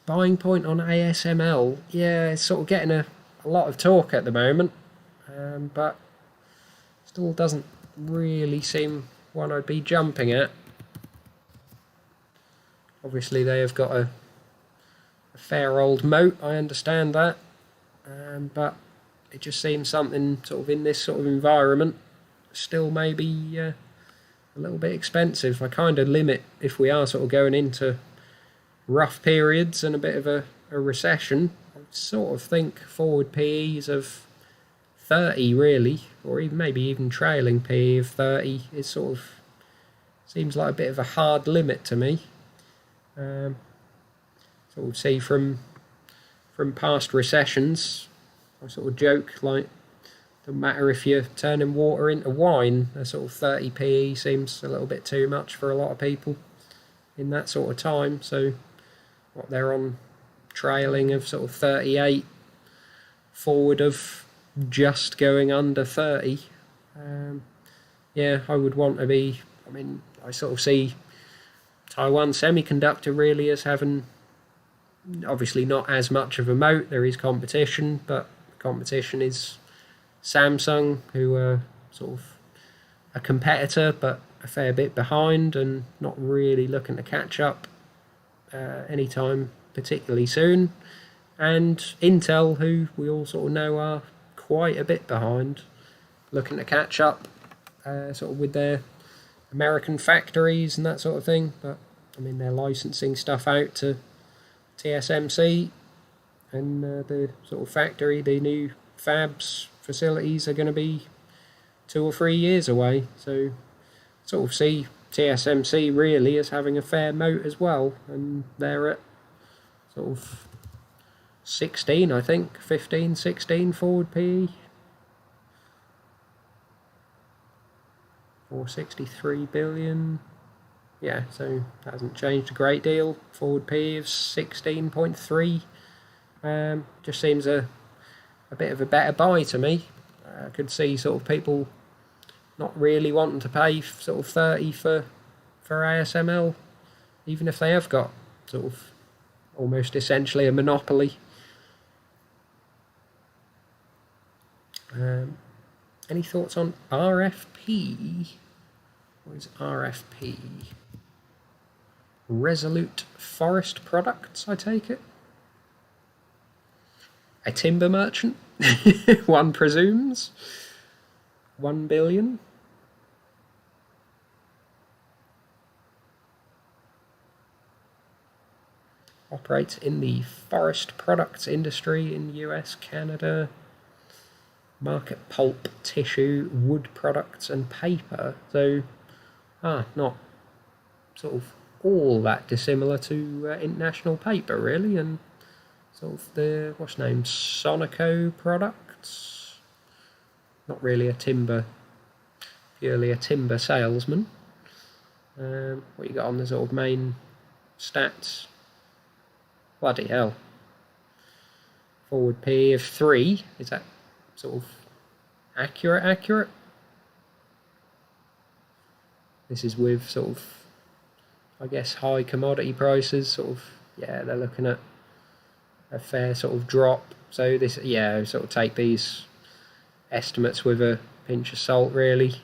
Buying point on ASML. Yeah, it's sort of getting a lot of talk at the moment, but still doesn't really seem one I'd be jumping at. Obviously they have got a fair old moat, I understand that, but it just seems something sort of in this sort of environment still maybe a little bit expensive. I kind of limit, if we are sort of going into rough periods and a bit of a recession, I sort of think forward PEs of 30 really, or even maybe even trailing PE of 30 is sort of, seems like a bit of a hard limit to me. Sort of see from past recessions, I sort of joke like, doesn't matter if you're turning water into wine, a sort of 30 PE seems a little bit too much for a lot of people in that sort of time. So what they're on trailing of sort of 38, forward of just going under 30. Yeah, I would want to be, I mean, I sort of see Taiwan Semiconductor really as having obviously not as much of a moat. There is competition, but competition is Samsung, who are sort of a competitor but a fair bit behind and not really looking to catch up anytime particularly soon, and Intel, who we all sort of know are quite a bit behind, looking to catch up sort of with their American factories and that sort of thing. But I mean, they're licensing stuff out to TSMC, and the sort of factory, the new fabs facilities are going to be 2 or 3 years away. So sort of see TSMC really as having a fair moat as well, and they're at sort of 16, I think, 15, 16 forward PE. 463 billion. Yeah, so that hasn't changed a great deal. Forward PE of 16.3. Just seems a bit of a better buy to me. I could see sort of people not really wanting to pay sort of 30 for ASML, even if they have got sort of almost essentially a monopoly. Any thoughts on RFP? What is RFP? Resolute Forest Products, I take it? A timber merchant, one presumes. 1 billion. Operates in the forest products industry in US, Canada. Market pulp, tissue, wood products and paper. So, not sort of all that dissimilar to International Paper really, and sort of the, what's name, Sonico products. Not really a timber purely a timber salesman. What you got on the sort of main stats? Bloody hell. Forward P of 3. Is that sort of accurate? This is with sort of, I guess, high commodity prices. Sort of, yeah, they're looking at a fair sort of drop. So this, yeah, sort of take these estimates with a pinch of salt, really.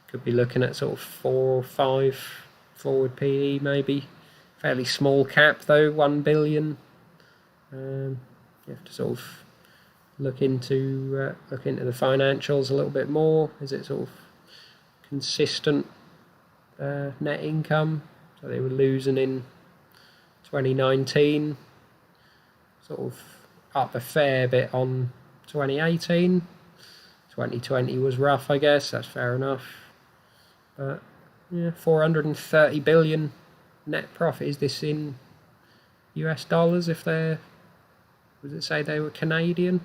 Could be looking at sort of 4 or 5 forward PE, maybe. Fairly small cap though, 1 billion. You have to sort of look into the financials a little bit more. Is it sort of consistent net income? So they were losing in 2019, sort of up a fair bit on 2018. 2020 was rough, I guess. That's fair enough. But yeah, 430 billion net profit. Is this in US dollars? If they're, does it say they were Canadian?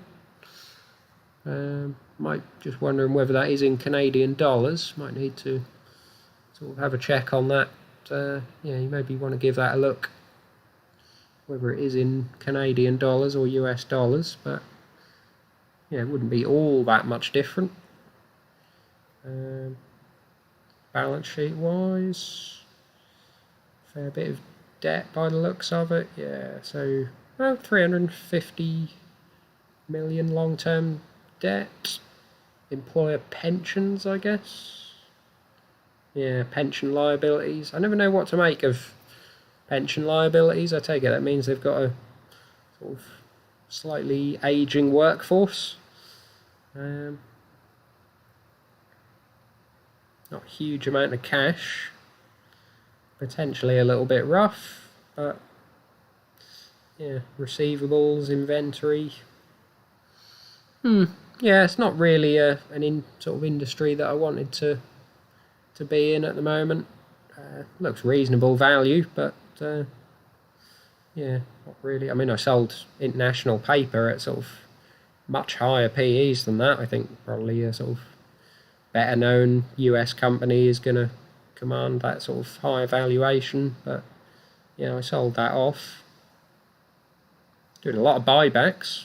Might just wondering whether that is in Canadian dollars. Might need to sort of have a check on that. Yeah, you maybe want to give that a look, whether it is in Canadian dollars or US dollars. But yeah, it wouldn't be all that much different. Balance sheet wise, fair bit of debt by the looks of it. Yeah, so well, 350 million long-term debt. Employer pensions, I guess. Yeah, pension liabilities. I never know what to make of pension liabilities. I take it that means they've got a sort of slightly aging workforce. Not a huge amount of cash. Potentially a little bit rough, but yeah, receivables, inventory. Yeah, it's not really an sort of industry that I wanted to be in at the moment. Looks reasonable value, but yeah, not really. I mean, I sold international paper at sort of much higher PEs than that. I think probably a sort of better known US company is going to command that sort of higher valuation, but yeah, I sold that off. Doing a lot of buybacks.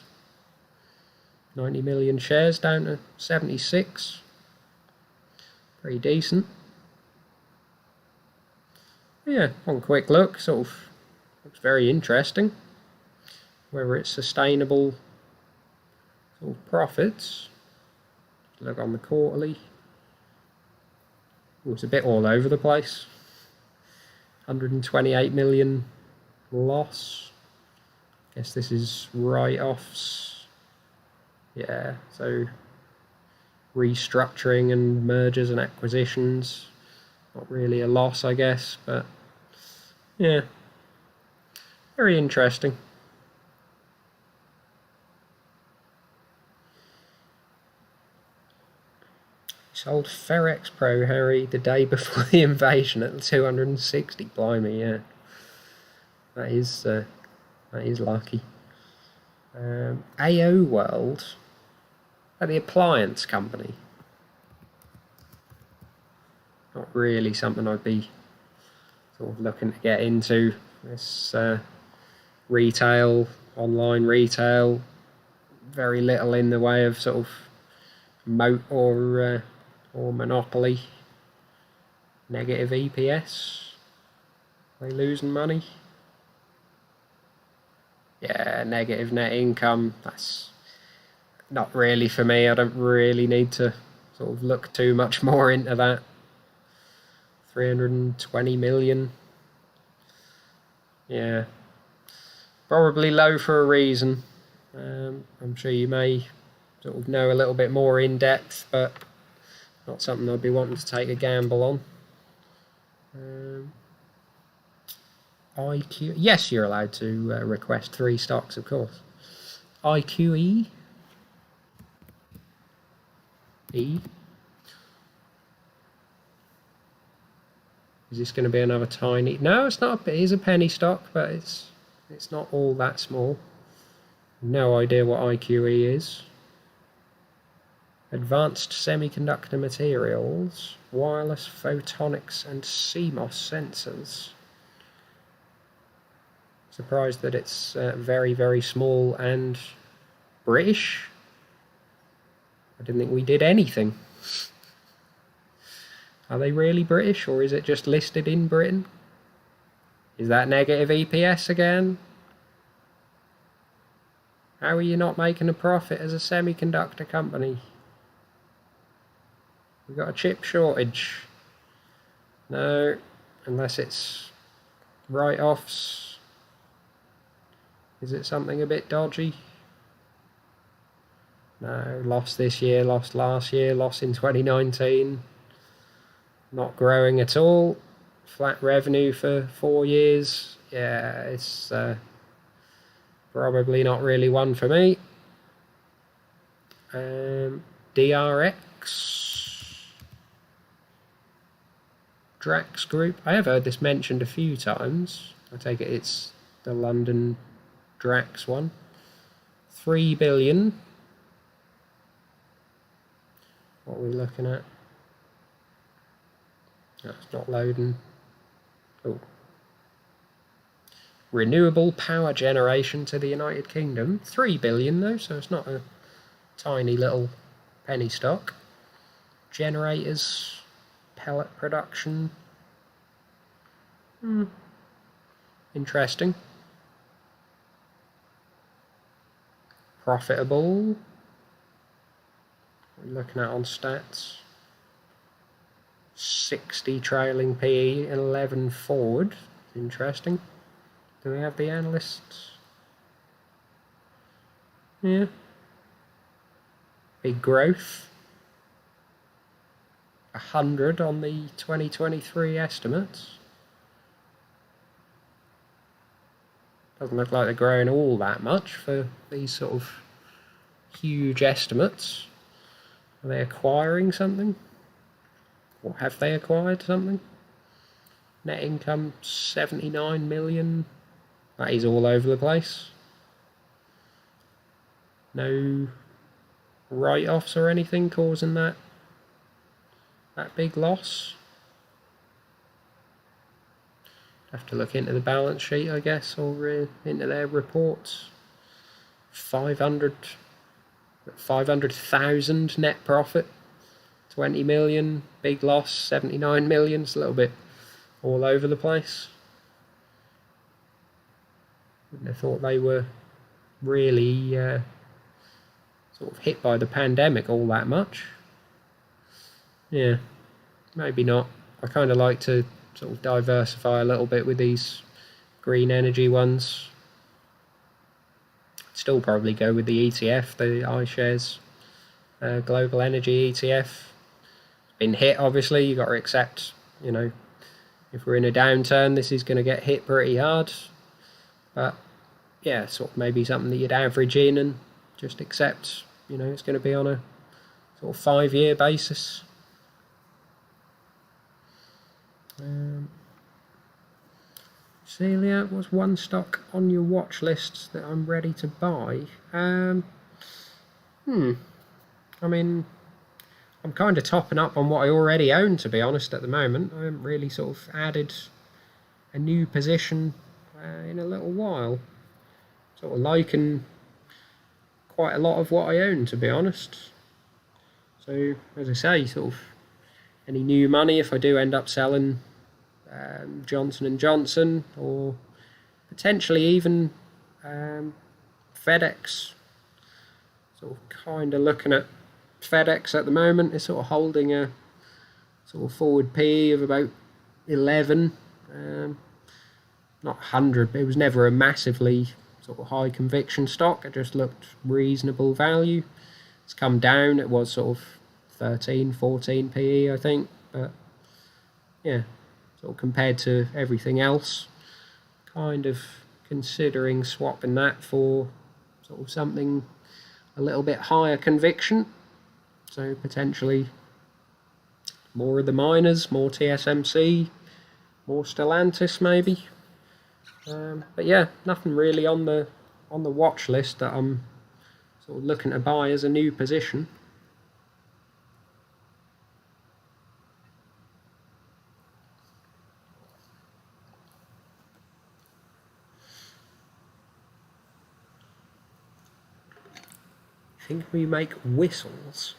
90 million shares down to 76. Pretty decent. Yeah, one quick look, sort of looks very interesting. Whether it's sustainable sort of profits. Look on the quarterly. Oh, it's a bit all over the place. 128 million loss. Guess this is write-offs. Yeah, so restructuring and mergers and acquisitions. Not really a loss, I guess, but yeah, very interesting. Sold Ferex Pro, Harry, the day before the invasion at 260. Blimey, yeah. That is lucky. AO World, the appliance company. Not really something I'd be sort of looking to get into. This retail, online retail, very little in the way of sort of moat or monopoly. Negative EPS. Are they losing money? Yeah, negative net income. That's not really for me. I don't really need to sort of look too much more into that. 320 million. Yeah, probably low for a reason. I'm sure you may sort of know a little bit more in depth, but not something I'd be wanting to take a gamble on. IQ, yes, you're allowed to request 3 stocks, of course. IQE. E. Is this going to be another tiny? No, it's not. It is a penny stock, but it's not all that small. No idea what IQE is. Advanced semiconductor materials, wireless photonics and CMOS sensors. Surprised that it's very, very small and British. I didn't think we did anything. Are they really British, or is it just listed in Britain? Is that negative EPS again? How are you not making a profit as a semiconductor company? We've got a chip shortage. No, unless it's write-offs. Is it something a bit dodgy? No, lost this year, lost last year, lost in 2019. Not growing at all. Flat revenue for 4 years. Yeah, it's probably not really one for me. DRX. Drax Group. I have heard this mentioned a few times. I take it it's the London Drax one. 3 billion. What are we looking at? That's not loading. Oh. Renewable power generation to the United Kingdom. 3 billion though, so it's not a tiny little penny stock. Generators, pellet production. Interesting. Profitable. What are we looking at on stats? 60 trailing PE, 11 forward. Interesting. Do we have the analysts? Yeah. Big growth. 100 on the 2023 estimates. Doesn't look like they're growing all that much for these sort of huge estimates. Are they acquiring something? Or have they acquired something? Net income 79 million. That is all over the place. No write-offs or anything causing that big loss. Have to look into the balance sheet, I guess, or into their reports. 500,000 net profit. 20 million, big loss, 79 million. It's a little bit all over the place. Wouldn't have thought they were really sort of hit by the pandemic all that much. Yeah, maybe not. I kind of like to sort of diversify a little bit with these green energy ones. Still probably go with the ETF, the iShares Global Energy ETF. Been hit, obviously. You've got to accept, if we're in a downturn, this is going to get hit pretty hard. But yeah, sort of maybe something that you'd average in and just accept, it's going to be on a sort of 5-year basis. Celia, what's one stock on your watch list that I'm ready to buy? I mean, I'm kind of topping up on what I already own, to be honest, at the moment. I haven't really sort of added a new position in a little while. Sort of liking quite a lot of what I own, to be honest. So, as I say, sort of any new money, if I do end up selling Johnson & Johnson, or potentially even FedEx. Sort of kind of looking at FedEx at the moment. Is sort of holding a sort of forward PE of about 11. Not 100, but it was never a massively sort of high conviction stock. It just looked reasonable value. It's come down. It was sort of 13, 14 PE, I think. But yeah, sort of compared to everything else, kind of considering swapping that for sort of something a little bit higher conviction. So potentially more of the miners, more TSMC, more Stellantis maybe. But yeah, nothing really on the watch list that I'm sort of looking to buy as a new position. I think we make whistles.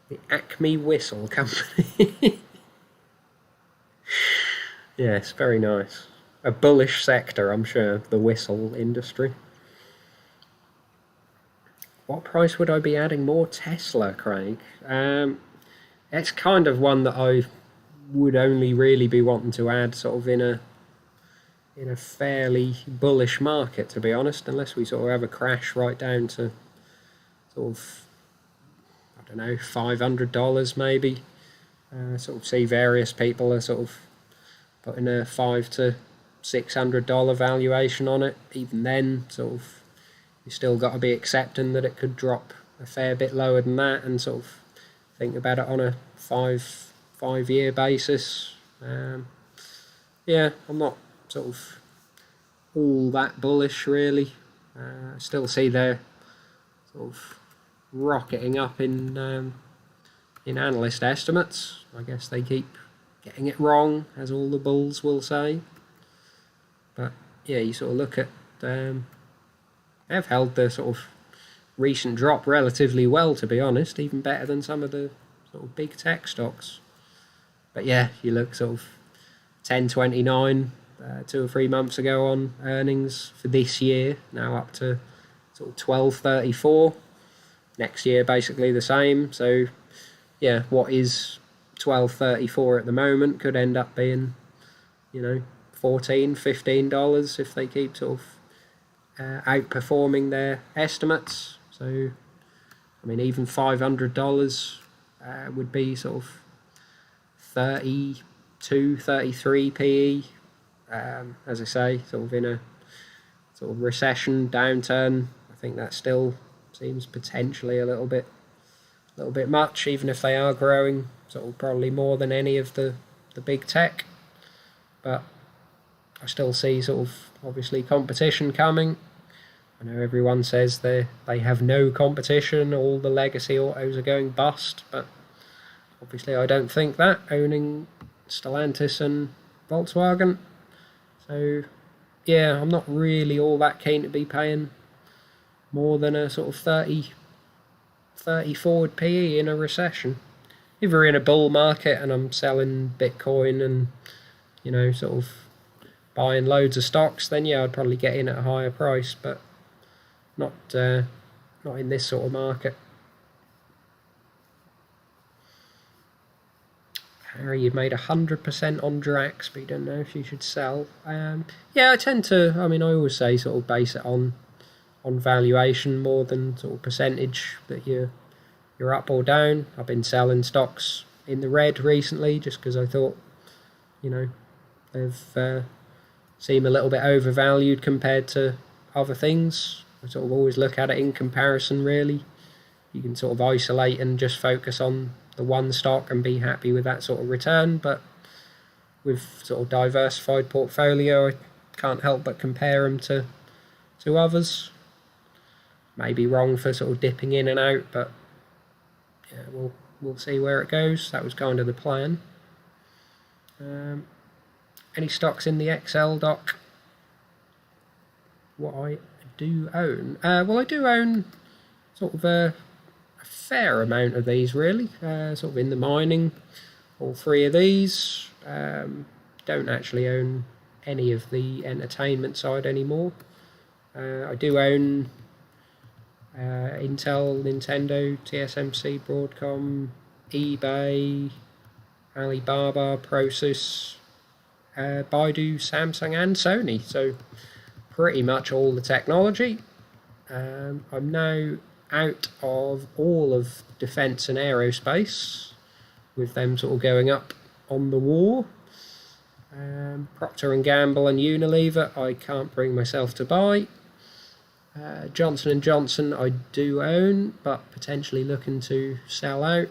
The Acme Whistle Company. Yes, very nice. A bullish sector, I'm sure, the whistle industry. What price would I be adding more Tesla, Craig? It's kind of one that I would only really be wanting to add sort of in a fairly bullish market, to be honest, unless we sort of have a crash right down to sort of, I don't know, $500 maybe. Sort of see various people are sort of putting a $500 to $600 valuation on it. Even then, sort of, you still got to be accepting that it could drop a fair bit lower than that, and sort of think about it on a five-year basis. Yeah, I'm not sort of all that bullish really. I still see they're sort of rocketing up in analyst estimates. I guess they keep getting it wrong, as all the bulls will say. But yeah, you sort of look at they've held the sort of recent drop relatively well, to be honest, even better than some of the sort of big tech stocks. But yeah, you look sort of 10.29 2 or 3 months ago on earnings for this year, now up to sort of 12.34. Next year basically the same. So yeah, what is 12.34 at the moment could end up being, you know, $14-15 if they keep sort of outperforming their estimates. So I mean, even $500 would be sort of 32, 33 PE. As I say, sort of in a sort of recession downturn, I think that still seems potentially a little bit much, even if they are growing sort of probably more than any of the big tech. But I still see sort of obviously competition coming. I know everyone says they have no competition, all the legacy autos are going bust, but obviously I don't think that, owning Stellantis and Volkswagen. So yeah, I'm not really all that keen to be paying more than a sort of 30 forward PE in a recession. If we're in a bull market and I'm selling Bitcoin and, you know, sort of buying loads of stocks, then yeah, I'd probably get in at a higher price, but not in this sort of market. Harry, you've made 100% on Drax, but you don't know if you should sell. Yeah, I tend to. I mean, I always say sort of base it on valuation more than sort of percentage that you're up or down. I've been selling stocks in the red recently just because I thought, you know, they've seem a little bit overvalued compared to other things. I sort of always look at it in comparison, really. You can sort of isolate and just focus on the one stock and be happy with that sort of return, but with sort of diversified portfolio, I can't help but compare them to others. Maybe wrong for sort of dipping in and out, but yeah, we'll see where it goes. That was kind of the plan. Any stocks in the Excel doc? What I do own? Well, I do own sort of a fair amount of these, really. Sort of in the mining, all three of these. Don't actually own any of the entertainment side anymore. I do own Intel, Nintendo, TSMC, Broadcom, eBay, Alibaba, Prosus, Baidu, Samsung and Sony. So pretty much all the technology. I'm now out of all of defence and aerospace, with them sort of going up on the war. Procter & Gamble and Unilever I can't bring myself to buy. Johnson & Johnson I do own, but potentially looking to sell out.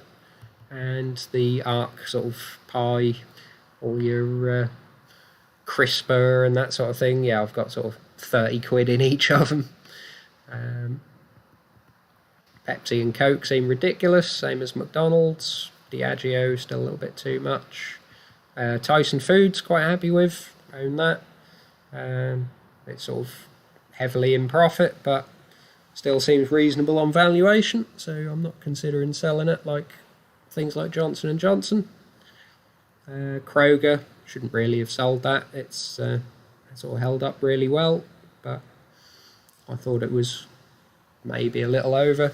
And the ARC sort of pie, all your CRISPR and that sort of thing, yeah, I've got sort of 30 quid in each of them. Pepsi and Coke seem ridiculous, same as McDonald's. Diageo still a little bit too much. Tyson Foods quite happy with, own that. It's sort of heavily in profit, but still seems reasonable on valuation, so I'm not considering selling it like things like Johnson & Johnson. Kroger, shouldn't really have sold that. It's all held up really well, but I thought it was maybe a little over.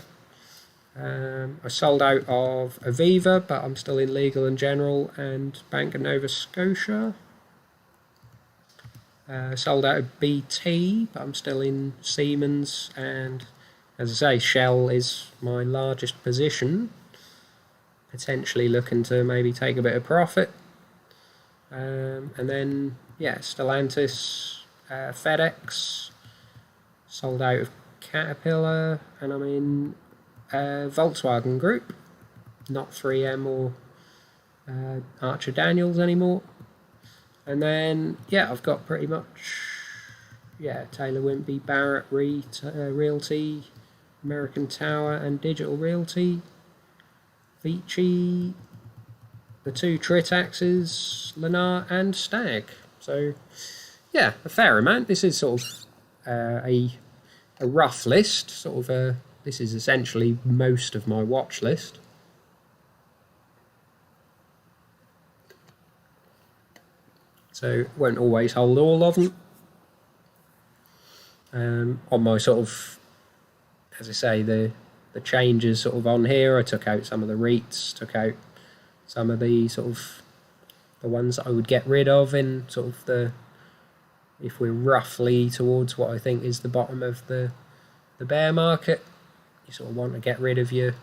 I sold out of Aviva, but I'm still in Legal and General and Bank of Nova Scotia. Sold out of BT, but I'm still in Siemens, and as I say, Shell is my largest position. Potentially looking to maybe take a bit of profit. And then, yeah, Stellantis, FedEx, sold out of Caterpillar, and I'm in Volkswagen Group, not 3M or Archer Daniels anymore. And then, yeah, I've got pretty much, Taylor Wimpey, Barrett Realty, American Tower and Digital Realty, Vici, the two Tritaxes, Lennar and Stag. So, yeah, a fair amount. This is sort of a rough list, this is essentially most of my watch list. So won't always hold all of them. On my as I say, the changes on here, I took out some of the REITs, took out some of the the ones that I would get rid of in if we're roughly towards what I think is the bottom of the bear market. You want to get rid of your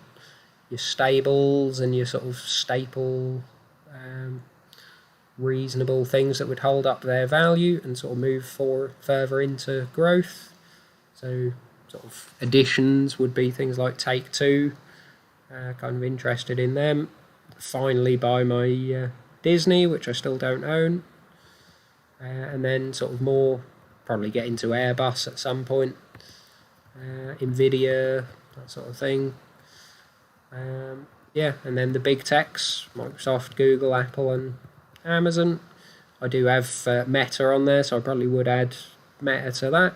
stables and your staple reasonable things that would hold up their value and move further into growth. So additions would be things like Take-Two, kind of interested in them. Finally buy my Disney, which I still don't own, and then more probably get into Airbus at some point, Nvidia, that sort of thing. And then the big techs, Microsoft, Google, Apple and Amazon. I do have Meta on there, so I probably would add Meta to that.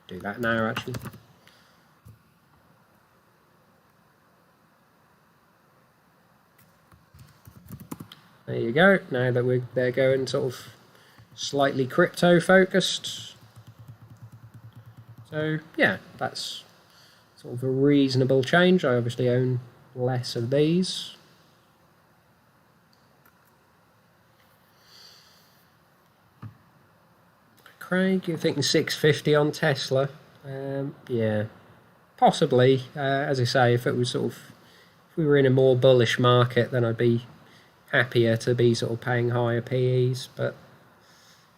Do that now, actually. There you go. Now that they're going slightly crypto focused. So yeah, that's a reasonable change. I obviously own less of these. Craig, you're thinking 650 on Tesla? Yeah, possibly. As I say, if it was if we were in a more bullish market, then I'd be happier to be paying higher PEs. But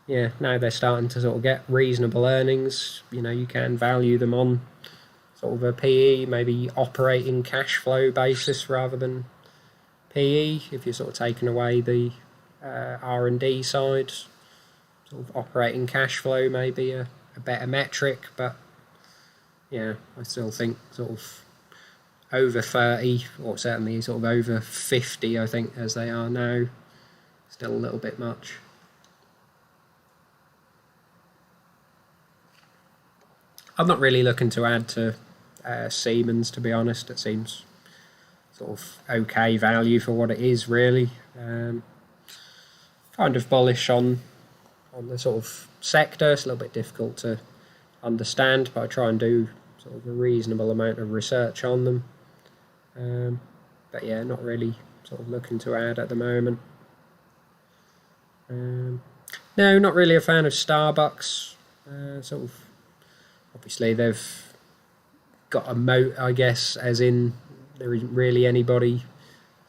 yeah, now they're starting to get reasonable earnings. You can value them on a PE, maybe operating cash flow basis rather than PE. If you're taking away the R&D side, operating cash flow may be a better metric. But yeah, I still think over 30, or certainly over 50, I think, as they are now, still a little bit much. I'm not really looking to add to Siemens, to be honest. It seems okay value for what it is, really. Kind of bullish on the sector. It's a little bit difficult to understand, but I try and do a reasonable amount of research on them. But yeah, not really looking to add at the moment. No, not really a fan of Starbucks. Obviously they've got a moat, I guess, as in there isn't really anybody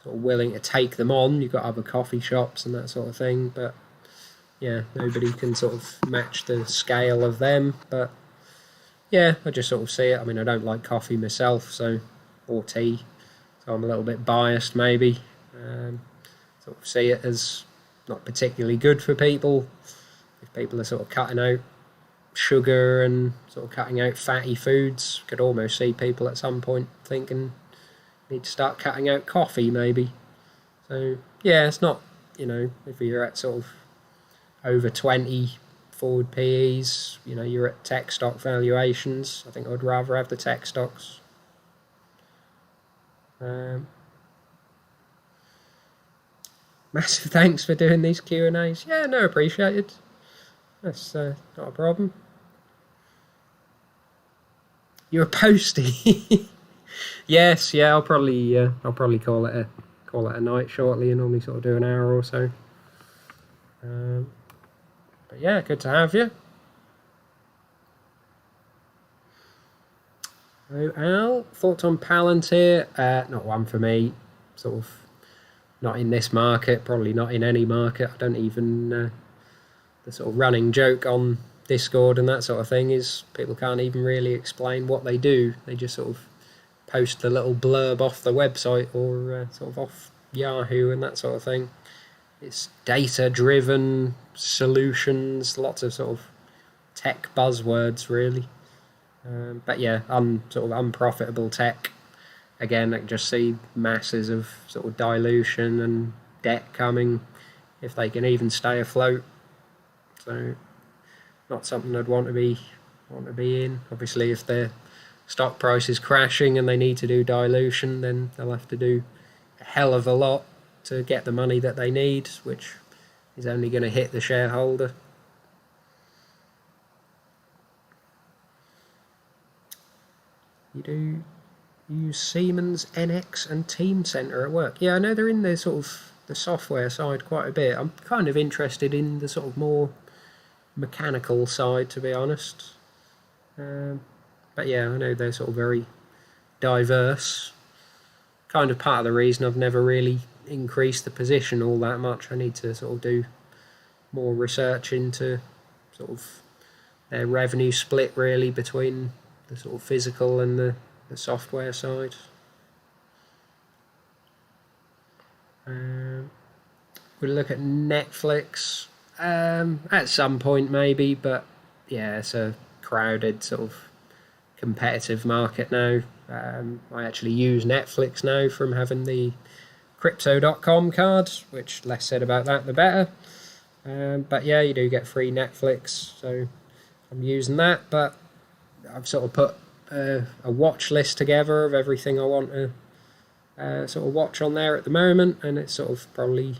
willing to take them on. You've got other coffee shops and that sort of thing, but yeah, nobody can match the scale of them. But yeah, I just see it. I mean, I don't like coffee myself, or tea, so I'm a little bit biased maybe. See it as not particularly good for people. If people are cutting out sugar and cutting out fatty foods, could almost see people at some point thinking need to start cutting out coffee maybe. So yeah, it's not, if you're at over 20, forward PEs, you're at tech stock valuations. I think I'd rather have the tech stocks. Massive thanks for doing these Q&As. Yeah, no, appreciated. That's not a problem. You're a postie. Yes, yeah, I'll probably call it a night shortly, and normally sort of do an hour or so. But yeah, good to have you. So Al, thoughts on Palantir? Not one for me. Sort of not in this market, probably not in any market. I don't even... the sort of running joke on Discord and that sort of thing is people can't even really explain what they do. They just sort of post the little blurb off the website or sort of off Yahoo and that sort of thing. It's data-driven solutions, lots of sort of tech buzzwords, really. But yeah, sort of unprofitable tech. Again, I can just see masses of sort of dilution and debt coming if they can even stay afloat. So, not something I'd want to be in. Obviously, if their stock price is crashing and they need to do dilution, then they'll have to do a hell of a lot to get the money that they need, which is only going to hit the shareholder. You do use Siemens, NX and Teamcenter at work. Yeah, I know they're in the sort of the software side quite a bit. I'm kind of interested in the sort of more mechanical side, to be honest. But yeah, I know they're sort of very diverse. Kind of part of the reason I've never really increased the position all that much. I need to sort of do more research into sort of their revenue split, really, between the sort of physical and the software side. We'll look at Netflix at some point maybe, but yeah, it's a crowded sort of competitive market now. I actually use Netflix now from having the Crypto.com card, which less said about that the better. But yeah, you do get free Netflix, so I'm using that. But I've sort of put a watch list together of everything I want to sort of watch on there at the moment, and it's sort of probably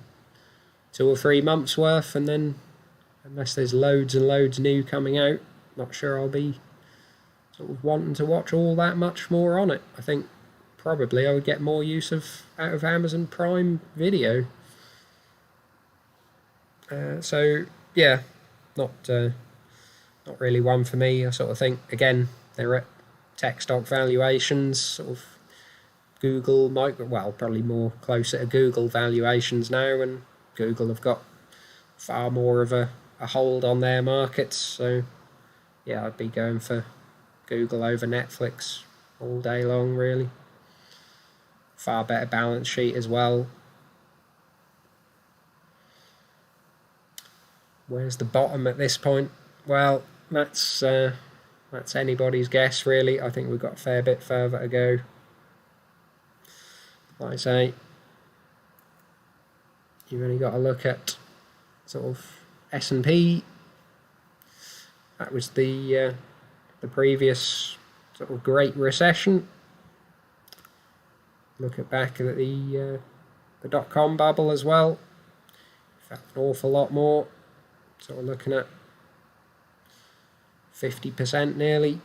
2 or 3 months worth, and then unless there's loads and loads new coming out, not sure I'll be sort of wanting to watch all that much more on it. I think probably I would get more use out of Amazon Prime Video. So yeah, not really one for me. I sort of think, again, they're at tech stock valuations, sort of Google, probably more closer to Google valuations now, and Google have got far more of a hold on their markets. So yeah, I'd be going for Google over Netflix all day long, really. Far better balance sheet as well. Where's the bottom at this point? Well, that's anybody's guess, really. I think we've got a fair bit further to go. Like I say, you've only got to look at sort of S&P. That was the previous sort of Great Recession. Look back at the dot-com bubble as well. In fact, an awful lot more. So we're looking at 50% nearly,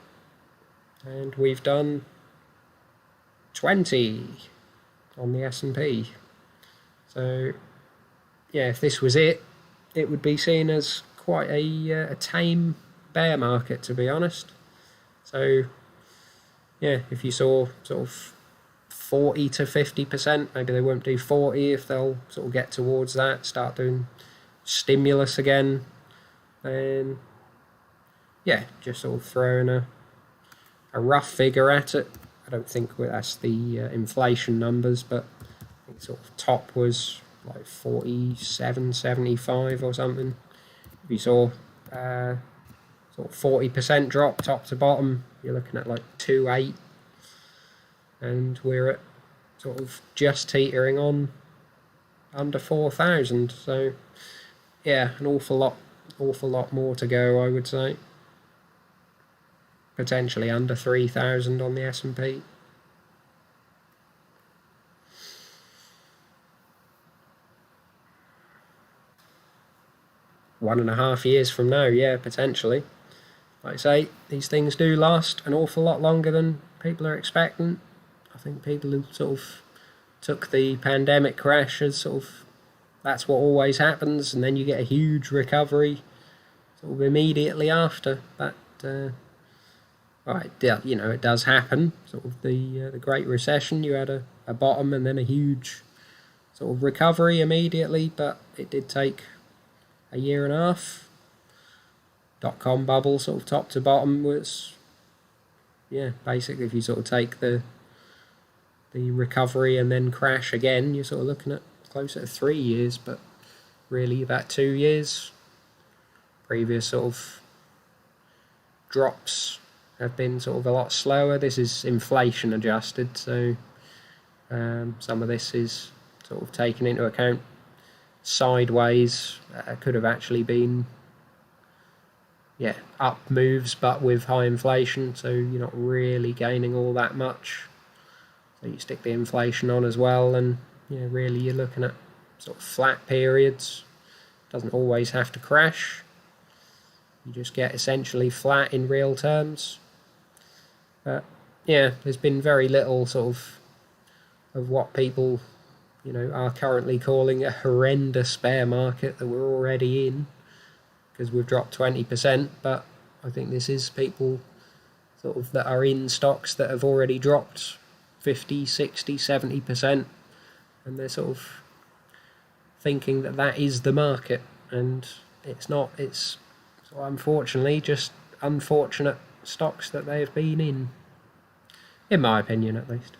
and we've done 20 on the S&P. So yeah, if this was it would be seen as quite a tame bear market, to be honest. So yeah, if you saw sort of 40 to 50%, maybe they won't do 40 if they'll sort of get towards that, start doing stimulus again, then yeah, just sort of throwing a rough figure at it. I don't think that's the inflation numbers, but I think sort of top was like 47.75 or something. If you saw sort of 40% drop top to bottom, you're looking at like 2.8, and we're at sort of just teetering on under 4,000. So yeah, an awful lot awful lot more to go, I would say. Potentially under 3,000 on the S&P. One and a half years from now, yeah, potentially. Like I say, these things do last an awful lot longer than people are expecting. I think people who sort of took the pandemic crash as sort of, that's what always happens, and then you get a huge recovery sort of immediately after that. Right, you know, it does happen. Sort of the Great Recession, you had a bottom and then a huge sort of recovery immediately, but it did take a year and a half. Dot-com bubble, sort of top to bottom, was, yeah, basically if you sort of take the recovery and then crash again, you're sort of looking at closer to 3 years, but really about 2 years. Previous sort of drops have been sort of a lot slower. This is inflation adjusted, so some of this is sort of taken into account. Sideways could have actually been, yeah, up moves, but with high inflation, so you're not really gaining all that much. So you stick the inflation on as well, and yeah, really you're looking at sort of flat periods. Doesn't always have to crash. You just get essentially flat in real terms. But yeah, there's been very little sort of what people, you know, are currently calling a horrendous bear market that we're already in, because we've dropped 20%, but I think this is people sort of that are in stocks that have already dropped 50, 60, 70%, and they're sort of thinking that that is the market, and it's not. It's so unfortunately just unfortunate stocks that they have been in my opinion at least.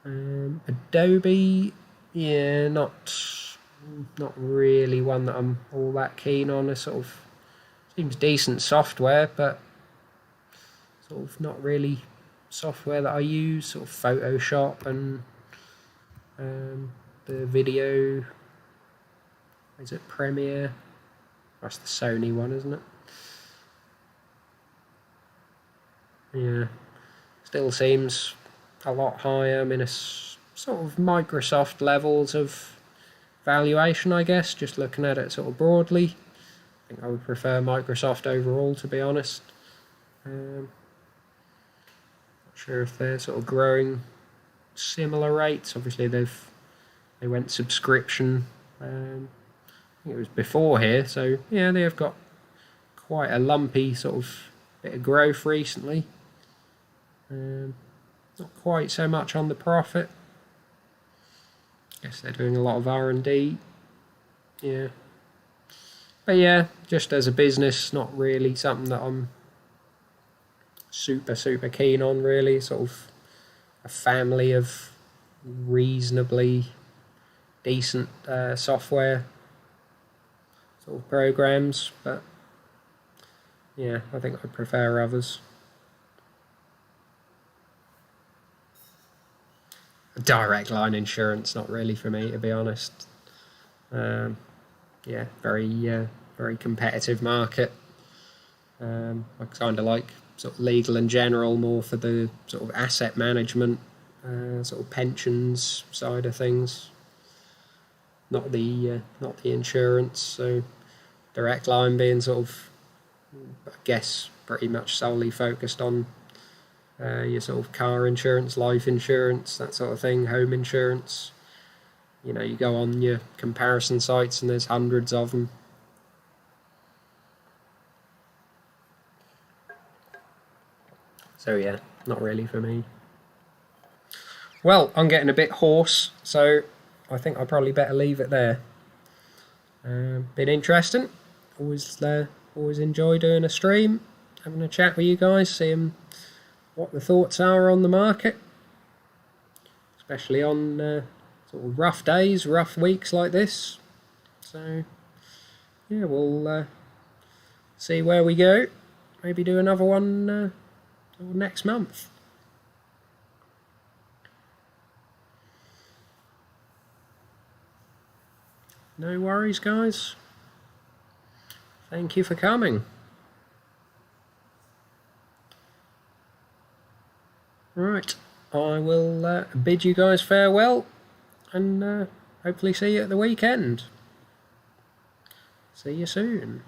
Adobe, yeah, not really one that I'm all that keen on. It sort of seems decent software, but sort of not really software that I use. Sort of Photoshop and the video, is it Premiere? That's the Sony one, isn't it? Yeah, still seems a lot higher. I mean, it's sort of Microsoft levels of valuation, I guess, just looking at it sort of broadly. I think I would prefer Microsoft overall, to be honest. Not sure if they're sort of growing similar rates. Obviously, they went subscription. I think it was before here, so yeah, they have got quite a lumpy sort of bit of growth recently. Not quite so much on the profit. Guess they're doing a lot of R&D. Yeah. But yeah, just as a business, not really something that I'm super keen on, really. Sort of a family of reasonably decent software sort of programs, but yeah, I think I prefer others. Direct line insurance, not really for me, to be honest. Yeah, very competitive market. I kind of like sort of legal and general more for the sort of asset management, sort of pensions side of things. Not the insurance. So direct line being sort of, I guess, pretty much solely focused on your sort of car insurance, life insurance, that sort of thing, home insurance. You know, you go on your comparison sites and there's hundreds of them. So yeah, not really for me. Well, I'm getting a bit hoarse, so I think I probably better leave it there. Been interesting. Always enjoy doing a stream, having a chat with you guys, seeing what the thoughts are on the market, especially on sort of rough days, rough weeks like this. So yeah, we'll see where we go. Maybe do another one next month. No worries, guys. Thank you for coming. Right, I will bid you guys farewell, and hopefully see you at the weekend. See you soon.